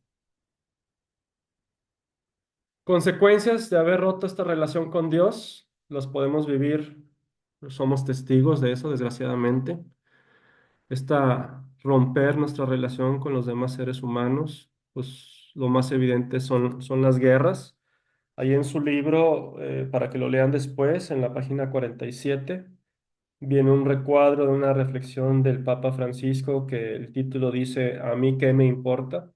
Speaker 1: Consecuencias de haber roto esta relación con Dios, los podemos vivir, somos testigos de eso, desgraciadamente. Romper nuestra relación con los demás seres humanos, pues lo más evidente son las guerras. Ahí en su libro, para que lo lean después, en la página 47, viene un recuadro de una reflexión del Papa Francisco que el título dice, ¿A mí qué me importa?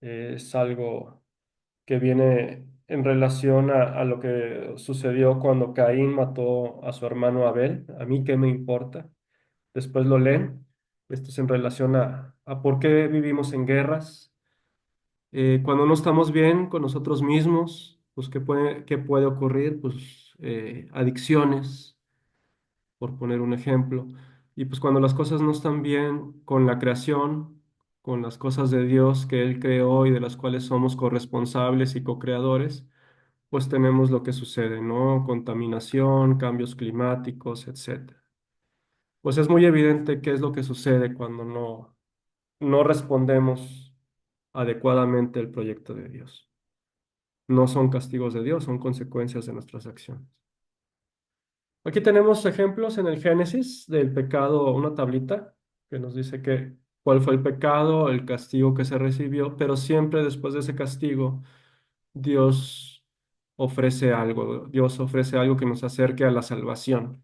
Speaker 1: Es algo que viene en relación a lo que sucedió cuando Caín mató a su hermano Abel. ¿A mí qué me importa? Después lo leen. Esto es en relación a por qué vivimos en guerras. Cuando no estamos bien con nosotros mismos, pues qué puede ocurrir? Pues adicciones, por poner un ejemplo. Y pues cuando las cosas no están bien con la creación, con las cosas de Dios que Él creó y de las cuales somos corresponsables y co-creadores, pues tenemos lo que sucede, ¿no? Contaminación, cambios climáticos, etcétera. Pues es muy evidente qué es lo que sucede cuando no respondemos adecuadamente al proyecto de Dios. No son castigos de Dios, son consecuencias de nuestras acciones. Aquí tenemos ejemplos en el Génesis del pecado, una tablita que nos dice cuál fue el pecado, el castigo que se recibió, pero siempre después de ese castigo, Dios Dios ofrece algo que nos acerque a la salvación.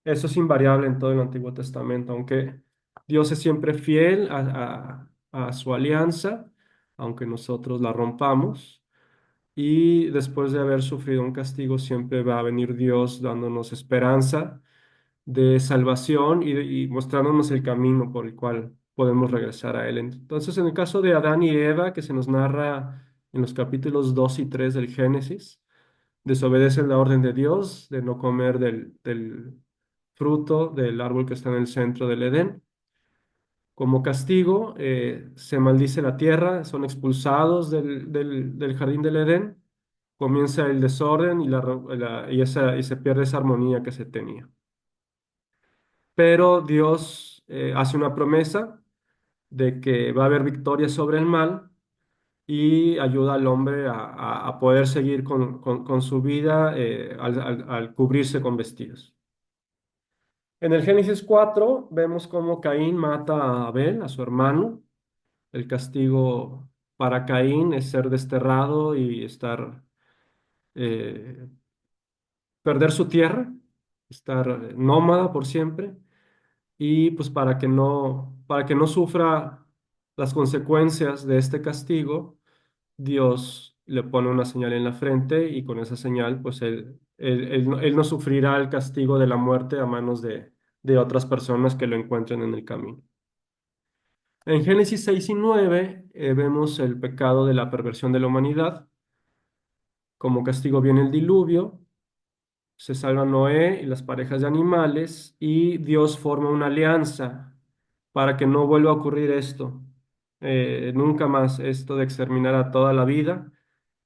Speaker 1: Eso es invariable en todo el Antiguo Testamento, aunque Dios es siempre fiel a su alianza, aunque nosotros la rompamos. Y después de haber sufrido un castigo, siempre va a venir Dios dándonos esperanza de salvación y mostrándonos el camino por el cual podemos regresar a Él. Entonces, en el caso de Adán y Eva, que se nos narra en los capítulos 2 y 3 del Génesis, desobedecen la orden de Dios de no comer del fruto del árbol que está en el centro del Edén. Como castigo, se maldice la tierra, son expulsados del jardín del Edén, comienza el desorden y se pierde esa armonía que se tenía. Pero Dios hace una promesa de que va a haber victoria sobre el mal y ayuda al hombre a poder seguir con su vida al cubrirse con vestidos. En el Génesis 4 vemos cómo Caín mata a Abel, a su hermano. El castigo para Caín es ser desterrado y eh, perder su tierra, estar nómada por siempre. Y pues para que no sufra las consecuencias de este castigo, Dios le pone una señal en la frente y con esa señal, pues él no sufrirá el castigo de la muerte a manos de otras personas que lo encuentren en el camino. En Génesis 6 y 9 vemos el pecado de la perversión de la humanidad. Como castigo viene el diluvio, se salva Noé y las parejas de animales y Dios forma una alianza para que no vuelva a ocurrir esto. Nunca más esto de exterminar a toda la vida.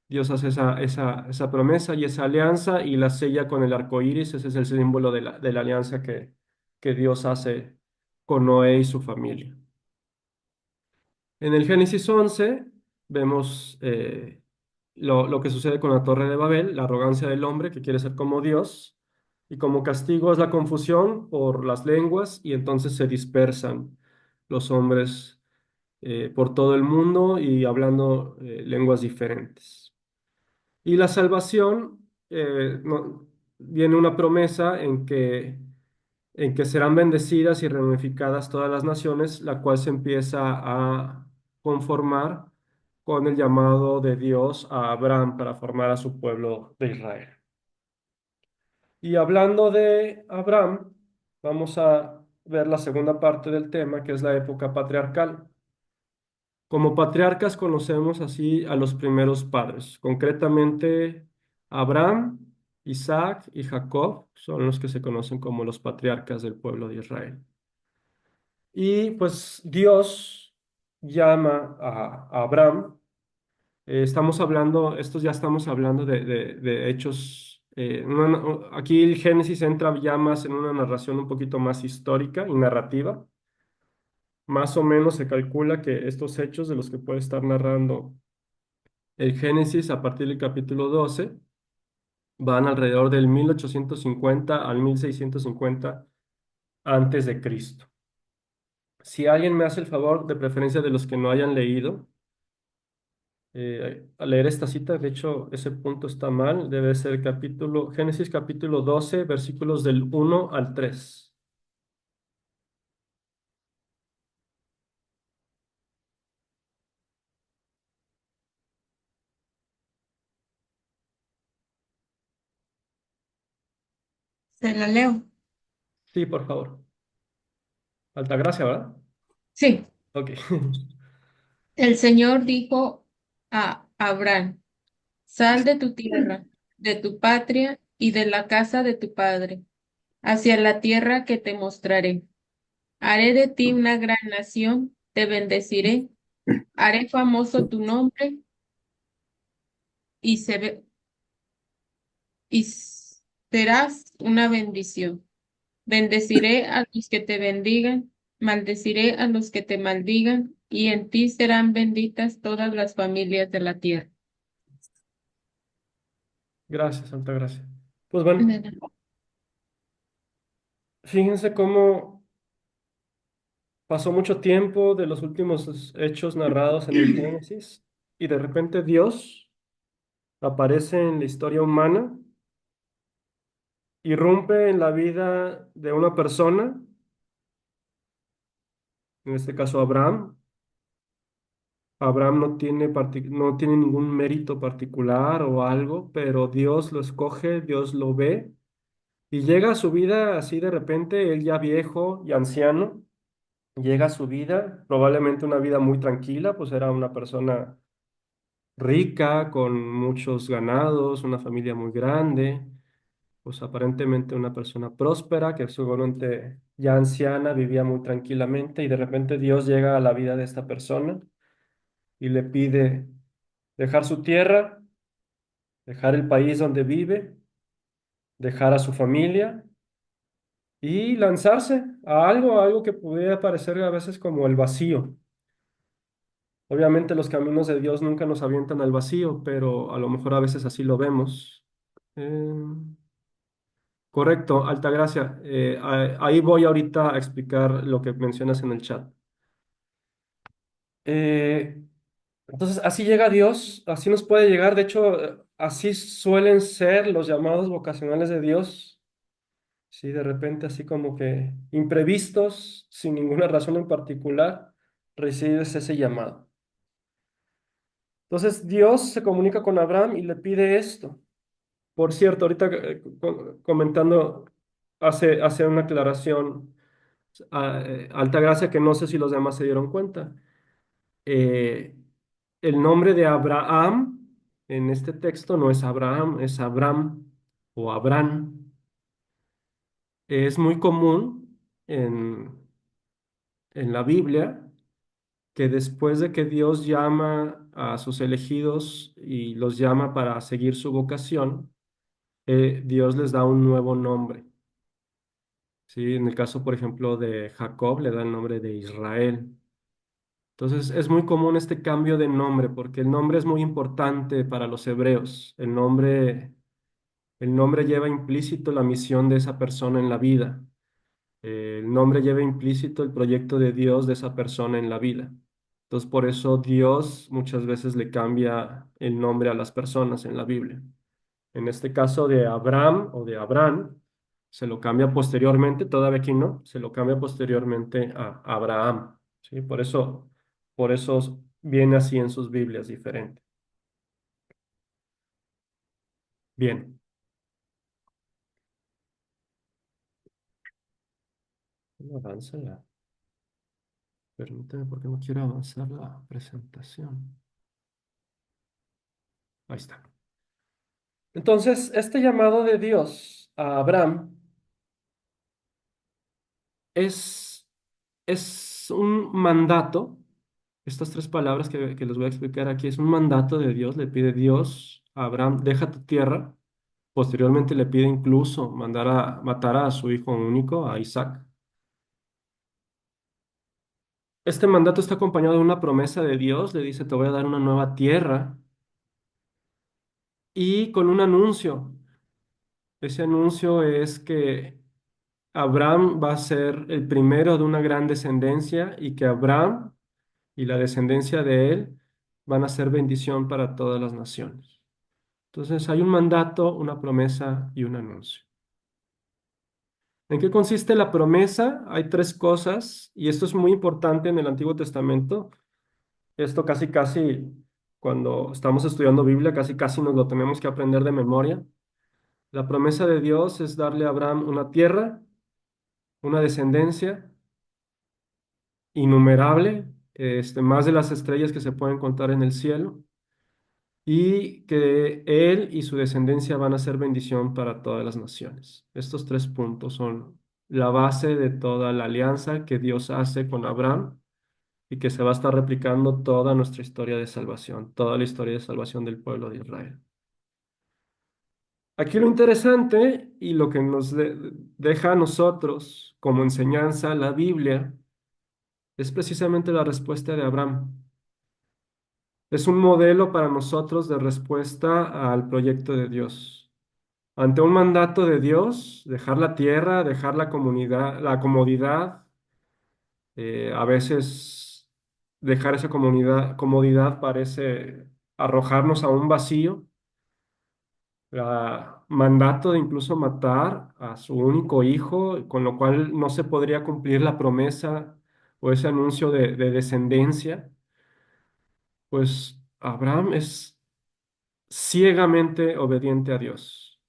Speaker 1: Dios hace esa promesa y esa alianza y la sella con el arco iris. Ese es el símbolo de la alianza que Dios hace con Noé y su familia. En el Génesis 11 vemos lo que sucede con la Torre de Babel, la arrogancia del hombre que quiere ser como Dios, y como castigo es la confusión por las lenguas, y entonces se dispersan los hombres por todo el mundo y hablando lenguas diferentes. Y la salvación, viene una promesa en que serán bendecidas y reunificadas todas las naciones, la cual se empieza a conformar con el llamado de Dios a Abraham para formar a su pueblo de Israel. Y hablando de Abraham, vamos a ver la segunda parte del tema, que es la época patriarcal. Como patriarcas conocemos así a los primeros padres, concretamente Abraham, Isaac y Jacob son los que se conocen como los patriarcas del pueblo de Israel. Y pues Dios llama a Abraham. Estos ya estamos hablando de hechos Aquí el Génesis entra ya más en una narración un poquito más histórica y narrativa. Más o menos se calcula que estos hechos de los que puede estar narrando el Génesis a partir del capítulo 12 van alrededor del 1850 al 1650 antes de Cristo. Si alguien me hace el favor, de preferencia de los que no hayan leído, a leer esta cita, de hecho, ese punto está mal, debe ser Génesis capítulo 12, versículos del 1 al 3.
Speaker 5: Se la leo.
Speaker 1: Sí, por favor. Altagracia, ¿verdad?
Speaker 5: Sí.
Speaker 1: Ok.
Speaker 5: El Señor dijo a Abraham, sal de tu tierra, de tu patria y de la casa de tu padre, hacia la tierra que te mostraré. Haré de ti una gran nación, te bendeciré, haré famoso tu nombre y, y serás una bendición. Bendeciré a los que te bendigan, maldeciré a los que te maldigan, y en ti serán benditas todas las familias de la tierra.
Speaker 1: Gracias, Altagracia. Pues bueno, fíjense cómo pasó mucho tiempo de los últimos hechos narrados en el Génesis y de repente Dios aparece en la historia humana, irrumpe en la vida de una persona, en este caso Abraham. Abraham no tiene ningún mérito particular o algo, pero Dios lo escoge, Dios lo ve y llega a su vida así de repente, él ya viejo y anciano, llega a su vida, probablemente una vida muy tranquila, pues era una persona rica, con muchos ganados, una familia muy grande, pues aparentemente una persona próspera, que seguramente ya anciana, vivía muy tranquilamente y de repente Dios llega a la vida de esta persona y le pide dejar su tierra, dejar el país donde vive, dejar a su familia y lanzarse a algo que pudiera parecer a veces como el vacío. Obviamente los caminos de Dios nunca nos avientan al vacío, pero a lo mejor a veces así lo vemos. Correcto, Altagracia. Ahí voy ahorita a explicar lo que mencionas en el chat. Eh, entonces, así llega Dios, así nos puede llegar. De hecho, así suelen ser los llamados vocacionales de Dios. Sí, de repente, así como que imprevistos, sin ninguna razón en particular, recibes ese llamado. Entonces, Dios se comunica con Abraham y le pide esto. Por cierto, ahorita comentando, hace una aclaración. Altagracia, que no sé si los demás se dieron cuenta. Eh, el nombre de Abraham en este texto no es Abraham, es Abram o Abraham. Es muy común en la Biblia que después de que Dios llama a sus elegidos y los llama para seguir su vocación, Dios les da un nuevo nombre. ¿Sí? En el caso, por ejemplo, de Jacob, le da el nombre de Israel. Entonces es muy común este cambio de nombre porque el nombre es muy importante para los hebreos. El nombre lleva implícito la misión de esa persona en la vida. El nombre lleva implícito el proyecto de Dios de esa persona en la vida. Entonces por eso Dios muchas veces le cambia el nombre a las personas en la Biblia. En este caso de Abraham o de Abraham, se lo cambia posteriormente, todavía aquí no, se lo cambia posteriormente a Abraham. ¿Sí? Por eso viene así en sus Biblias diferente. Bien. ¿Cómo avanza la? Permíteme porque no quiero avanzar la presentación. Ahí está. Entonces, este llamado de Dios a Abraham es, es un mandato. Estas tres palabras que les voy a explicar aquí es un mandato de Dios. Le pide Dios a Abraham, deja tu tierra, Posteriormente le pide incluso mandar a matar a su hijo único, a Isaac. Este mandato está acompañado de una promesa de Dios, le dice, te voy a dar una nueva tierra y con un anuncio. Ese anuncio es que Abraham va a ser el primero de una gran descendencia y que Abraham y la descendencia de él van a ser bendición para todas las naciones. Entonces hay un mandato, una promesa y un anuncio. ¿En qué consiste la promesa? Hay tres cosas y esto es muy importante en el Antiguo Testamento. Esto casi, casi, cuando estamos estudiando Biblia, casi, casi nos lo tenemos que aprender de memoria. La promesa de Dios es darle a Abraham una tierra, una descendencia innumerable, más de las estrellas que se pueden contar en el cielo, y que él y su descendencia van a ser bendición para todas las naciones. Estos tres puntos son la base de toda la alianza que Dios hace con Abraham y que se va a estar replicando toda nuestra historia de salvación, toda la historia de salvación del pueblo de Israel. Aquí lo interesante y lo que nos deja a nosotros como enseñanza la Biblia es precisamente la respuesta de Abraham. Es un modelo para nosotros de respuesta al proyecto de Dios. Ante un mandato de Dios, dejar la tierra, dejar la comunidad, la comodidad, a veces dejar esa comodidad parece arrojarnos a un vacío. Mandato de incluso matar a su único hijo, con lo cual no se podría cumplir la promesa o ese anuncio de descendencia, pues Abraham es ciegamente obediente a Dios.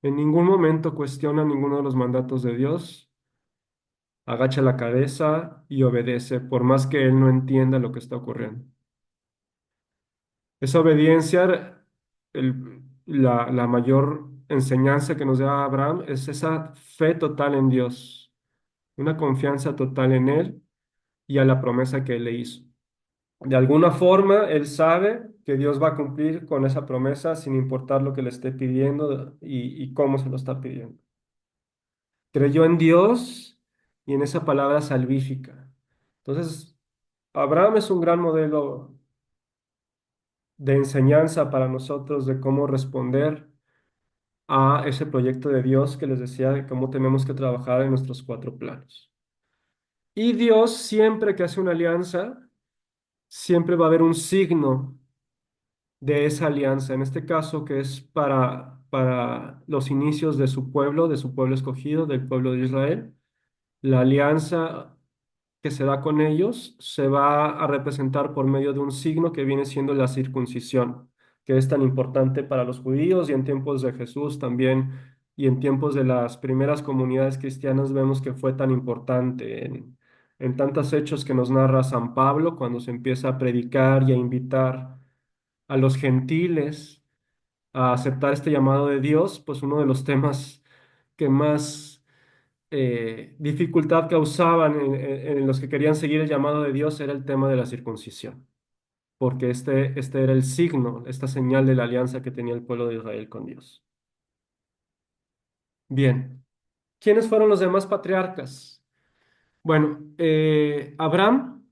Speaker 1: En ningún momento cuestiona ninguno de los mandatos de Dios, agacha la cabeza y obedece, por más que él no entienda lo que está ocurriendo. Esa obediencia, la mayor enseñanza que nos da Abraham es esa fe total en Dios, una confianza total en Él y a la promesa que Él le hizo. De alguna forma, Él sabe que Dios va a cumplir con esa promesa sin importar lo que le esté pidiendo y cómo se lo está pidiendo. Creyó en Dios y en esa palabra salvífica. Entonces, Abraham es un gran modelo de enseñanza para nosotros de cómo responder a ese proyecto de Dios que les decía de cómo tenemos que trabajar en nuestros cuatro planos. Y Dios siempre que hace una alianza, siempre va a haber un signo de esa alianza, en este caso que es para los inicios de su pueblo escogido, del pueblo de Israel. La alianza que se da con ellos se va a representar por medio de un signo que viene siendo la circuncisión, que es tan importante para los judíos y en tiempos de Jesús también, y en tiempos de las primeras comunidades cristianas vemos que fue tan importante en tantos hechos que nos narra San Pablo cuando se empieza a predicar y a invitar a los gentiles a aceptar este llamado de Dios, pues uno de los temas que más dificultad causaban en los que querían seguir el llamado de Dios era el tema de la circuncisión, porque este era el signo, esta señal de la alianza que tenía el pueblo de Israel con Dios. Bien, ¿quiénes fueron los demás patriarcas? Bueno, Abraham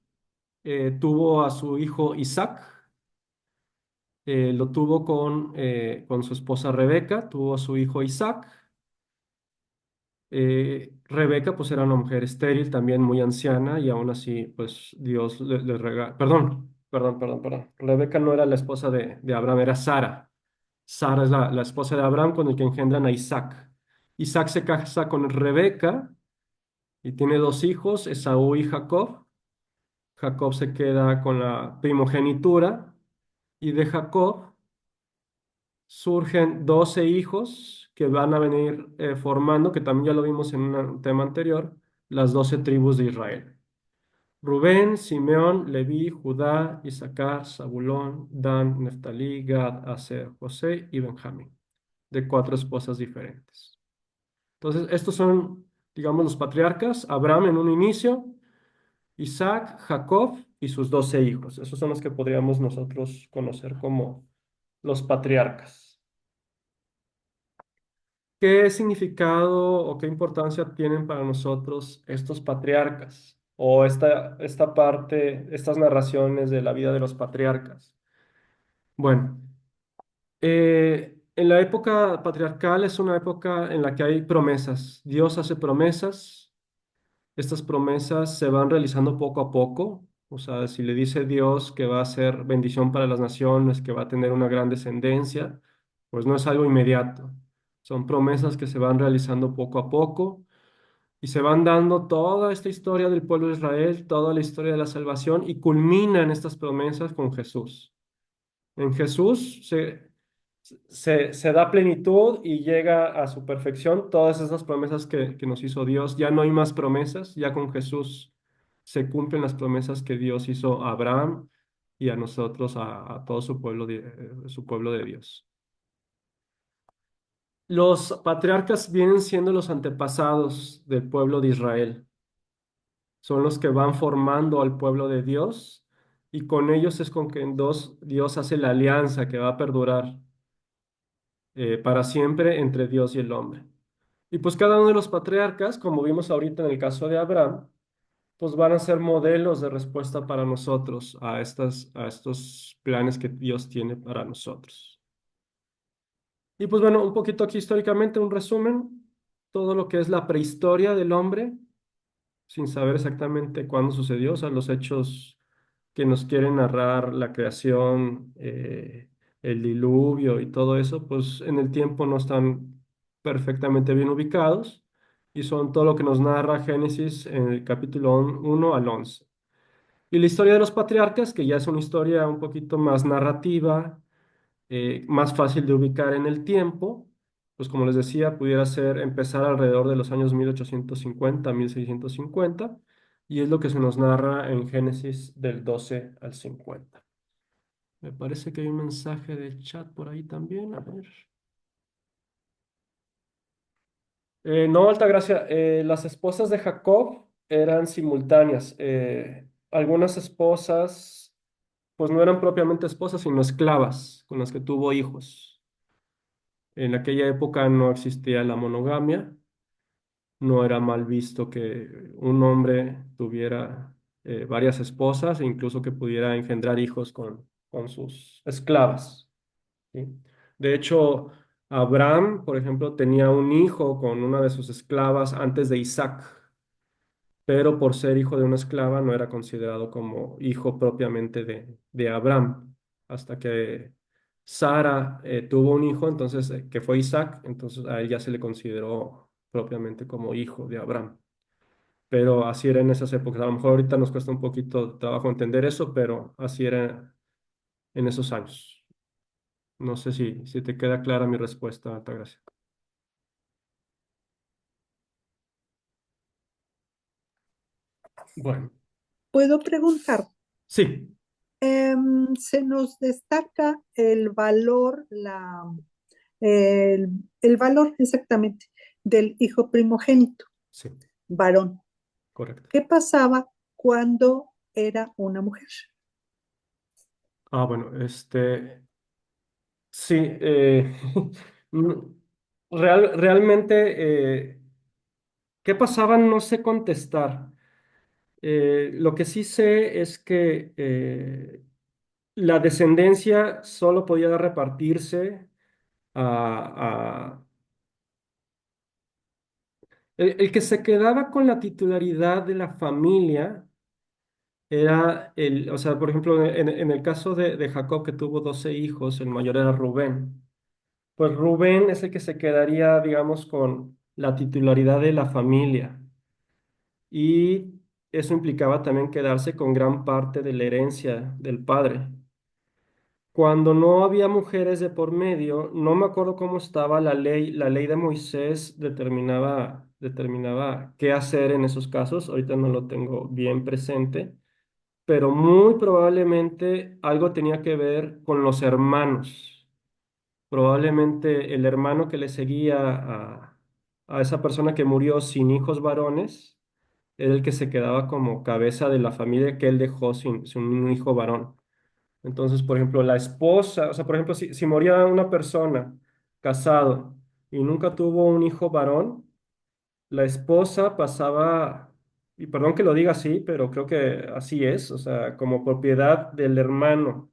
Speaker 1: tuvo a su hijo Isaac, lo tuvo con su esposa Rebeca, tuvo a su hijo Isaac. Rebeca pues era una mujer estéril, también muy anciana, y aún así pues Dios le regala, perdón. Rebeca no era la esposa de Abraham, era Sara. Sara es la esposa de Abraham con el que engendran a Isaac. Isaac se casa con Rebeca y tiene dos hijos, Esaú y Jacob. Jacob se queda con la primogenitura y de Jacob surgen 12 hijos que van a venir formando, que también ya lo vimos en un tema anterior, las 12 tribus de Israel. Rubén, Simeón, Leví, Judá, Isaacar, Zabulón, Dan, Neftalí, Gad, Aser, José y Benjamín, de cuatro esposas diferentes. Entonces, estos son, digamos, los patriarcas, Abraham en un inicio, Isaac, Jacob y sus 12 hijos. Esos son los que podríamos nosotros conocer como los patriarcas. ¿qué significado o qué importancia tienen para nosotros estos patriarcas? O esta parte, estas narraciones de la vida de los patriarcas. Bueno, en la época patriarcal es una época en la que hay promesas. Dios hace promesas. Estas promesas se van realizando poco a poco. O sea, si le dice Dios que va a ser bendición para las naciones, que va a tener una gran descendencia, pues no es algo inmediato. Son promesas que se van realizando poco a poco y se van dando toda esta historia del pueblo de Israel, toda la historia de la salvación y culminan estas promesas con Jesús. En Jesús se da plenitud y llega a su perfección todas esas promesas que nos hizo Dios. Ya no hay más promesas, ya con Jesús se cumplen las promesas que Dios hizo a Abraham y a nosotros, a todo su pueblo de Dios. Los patriarcas vienen siendo los antepasados del pueblo de Israel. Son los que van formando al pueblo de Dios y con ellos es con quien Dios hace la alianza que va a perdurar para siempre entre Dios y el hombre. Y pues cada uno de los patriarcas, como vimos ahorita en el caso de Abraham, pues van a ser modelos de respuesta para nosotros a estos planes que Dios tiene para nosotros. Y pues bueno, un poquito aquí históricamente, un resumen, todo lo que es la prehistoria del hombre, sin saber exactamente cuándo sucedió, o sea, los hechos que nos quieren narrar la creación, el diluvio y todo eso, pues en el tiempo no están perfectamente bien ubicados y son todo lo que nos narra Génesis en el capítulo 1 al 11. Y la historia de los patriarcas, que ya es una historia un poquito más narrativa, más fácil de ubicar en el tiempo, pues como les decía, pudiera ser empezar alrededor de los años 1850, 1650, y es lo que se nos narra en Génesis del 12 al 50. Me parece que hay un mensaje de chat por ahí también. A ver. No, Altagracia, las esposas de Jacob eran simultáneas. Algunas esposas, pues no eran propiamente esposas, sino esclavas con las que tuvo hijos. En aquella época no existía la monogamia, no era mal visto que un hombre tuviera varias esposas e incluso que pudiera engendrar hijos con sus esclavas, ¿sí? De hecho, Abraham, por ejemplo, tenía un hijo con una de sus esclavas antes de Isaac, pero por ser hijo de una esclava no era considerado como hijo propiamente de Abraham, hasta que Sara tuvo un hijo, entonces, que fue Isaac, entonces a él ya se le consideró propiamente como hijo de Abraham. Pero así era en esas épocas. A lo mejor ahorita nos cuesta un poquito de trabajo entender eso, pero así era en esos años. No sé si te queda clara mi respuesta, Altagracia. Bueno,
Speaker 6: Puedo preguntar,
Speaker 1: sí,
Speaker 6: se nos destaca el valor, el valor exactamente del hijo primogénito,
Speaker 1: sí,
Speaker 6: varón.
Speaker 1: correcto.
Speaker 6: ¿Qué pasaba cuando era una mujer?
Speaker 1: Ah, bueno, sí, mm, realmente, ¿qué pasaba? No sé contestar. Lo que sí sé es que la descendencia solo podía repartirse a... el que se quedaba con la titularidad de la familia era o sea, por ejemplo, en el caso de Jacob, que tuvo 12 hijos, el mayor era Rubén. Pues Rubén es el que se quedaría, digamos, con la titularidad de la familia. Y eso implicaba también quedarse con gran parte de la herencia del padre. Cuando no había mujeres de por medio, no me acuerdo cómo estaba la ley de Moisés determinaba qué hacer en esos casos, ahorita no lo tengo bien presente, pero muy probablemente algo tenía que ver con los hermanos. Probablemente el hermano que le seguía a esa persona que murió sin hijos varones era el que se quedaba como cabeza de la familia que él dejó sin un hijo varón. Entonces, por ejemplo, la esposa, o sea, por ejemplo, si moría una persona casado y nunca tuvo un hijo varón, la esposa pasaba, y perdón que lo diga así, pero creo que así es, o sea, como propiedad del hermano.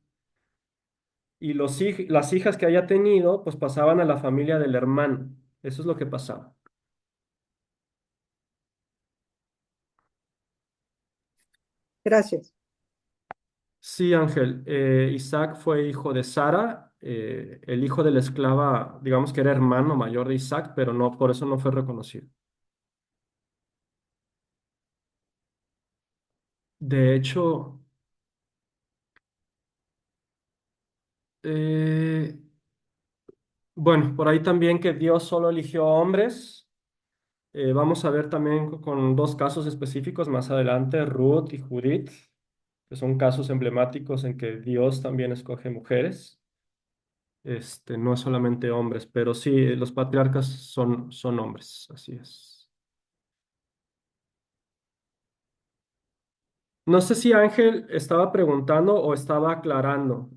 Speaker 1: Y las hijas que haya tenido, pues pasaban a la familia del hermano. Eso es lo que pasaba.
Speaker 6: Gracias.
Speaker 1: Sí, Ángel. Isaac fue hijo de Sara, el hijo de la esclava, digamos que era hermano mayor de Isaac, pero no, por eso no fue reconocido. De hecho, eh, bueno, por ahí también que Dios solo eligió hombres. Vamos a ver también con dos casos específicos más adelante, Ruth y Judith, que son casos emblemáticos en que Dios también escoge mujeres. No es solamente hombres, pero sí, los patriarcas son hombres, así es. No sé si Ángel estaba preguntando o estaba aclarando.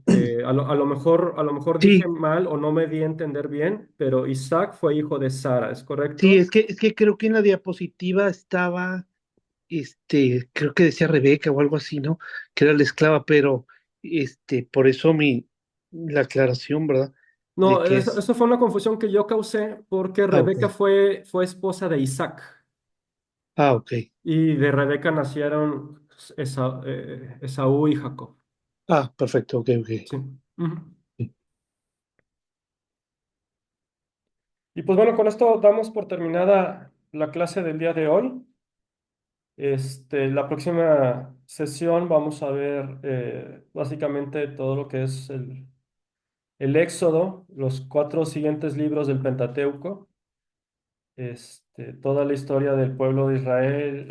Speaker 1: A lo mejor dije
Speaker 2: Sí,
Speaker 1: mal o no me di a entender bien, pero Isaac fue hijo de Sara, ¿es
Speaker 2: sí,
Speaker 1: correcto?
Speaker 2: es que creo que en la diapositiva estaba, creo que decía Rebeca o algo así, ¿no? Que era la esclava, pero, por eso la aclaración, ¿verdad? De
Speaker 1: No,
Speaker 2: que
Speaker 1: eso,
Speaker 2: es,
Speaker 1: eso fue una confusión que yo causé porque
Speaker 2: ok,
Speaker 1: Rebeca fue esposa de Isaac
Speaker 2: ok,
Speaker 1: y de Rebeca nacieron Esaú y Jacob.
Speaker 2: perfecto, ok, ok.
Speaker 1: Sí. Ujú. Y pues bueno, con esto damos por terminada la clase del día de hoy. La próxima sesión vamos a ver básicamente todo lo que es el Éxodo, los cuatro siguientes libros del Pentateuco, toda la historia del pueblo de Israel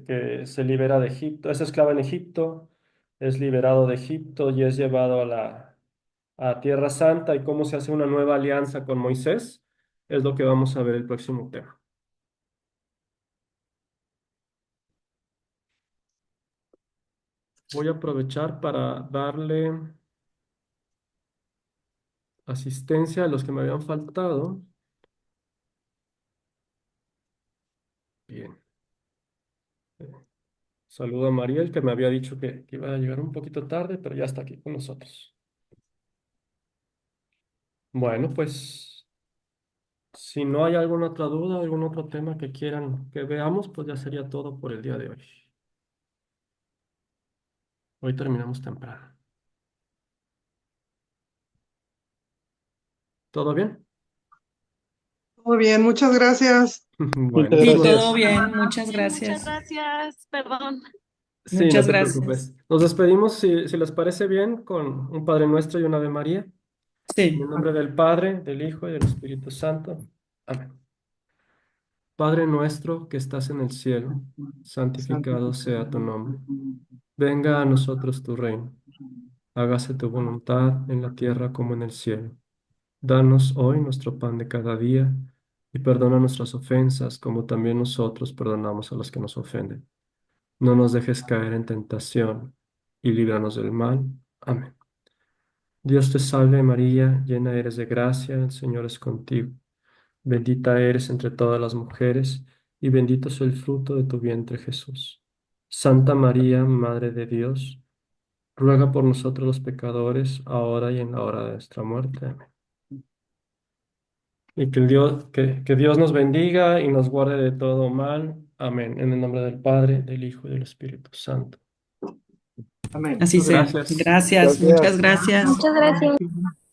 Speaker 1: que se libera de Egipto, es esclavo en Egipto, es liberado de Egipto y es llevado a Tierra Santa y cómo se hace una nueva alianza con Moisés, es lo que vamos a ver el próximo tema. Voy a aprovechar para darle asistencia a los que me habían faltado. Bien. Eh, Saludo a Mariel, que me había dicho que iba a llegar un poquito tarde, pero ya está aquí con nosotros. Bueno, pues si no hay alguna otra duda, algún otro tema que quieran que veamos, pues ya sería todo por el día de hoy. Hoy terminamos temprano. ¿Todo bien?
Speaker 4: Muy bien, muchas gracias.
Speaker 1: Bueno,
Speaker 2: Muchas
Speaker 3: Sí,
Speaker 1: entonces
Speaker 3: todo
Speaker 2: gracias.
Speaker 3: bien, muchas
Speaker 7: Sí, muchas
Speaker 3: gracias.
Speaker 7: gracias, perdón.
Speaker 1: sí, no
Speaker 3: Muchas
Speaker 1: te
Speaker 3: gracias.
Speaker 1: preocupes. Nos despedimos, si les parece bien, con un Padre Nuestro y una Ave María. En el
Speaker 3: Sí.
Speaker 1: nombre del Padre, del Hijo y del Espíritu Santo. Amén. Padre nuestro que estás en el cielo, santificado sea tu nombre. Venga a nosotros tu reino. Hágase tu voluntad en la tierra como en el cielo. Danos hoy nuestro pan de cada día y perdona nuestras ofensas como también nosotros perdonamos a los que nos ofenden. No nos dejes caer en tentación y líbranos del mal. Amén. Dios te salve María, llena eres de gracia, el Señor es contigo. Bendita eres entre todas las mujeres, y bendito es el fruto de tu vientre, Jesús. Santa María, Madre de Dios, ruega por nosotros los pecadores, ahora y en la hora de nuestra muerte. Amén. Y que Dios nos bendiga y nos guarde de todo mal. Amén. En el nombre del Padre, del Hijo y del Espíritu Santo.
Speaker 4: Amén.
Speaker 3: Así sea.
Speaker 1: Gracias.
Speaker 3: Gracias, muchas
Speaker 2: Gracias.
Speaker 3: gracias.
Speaker 7: Muchas gracias.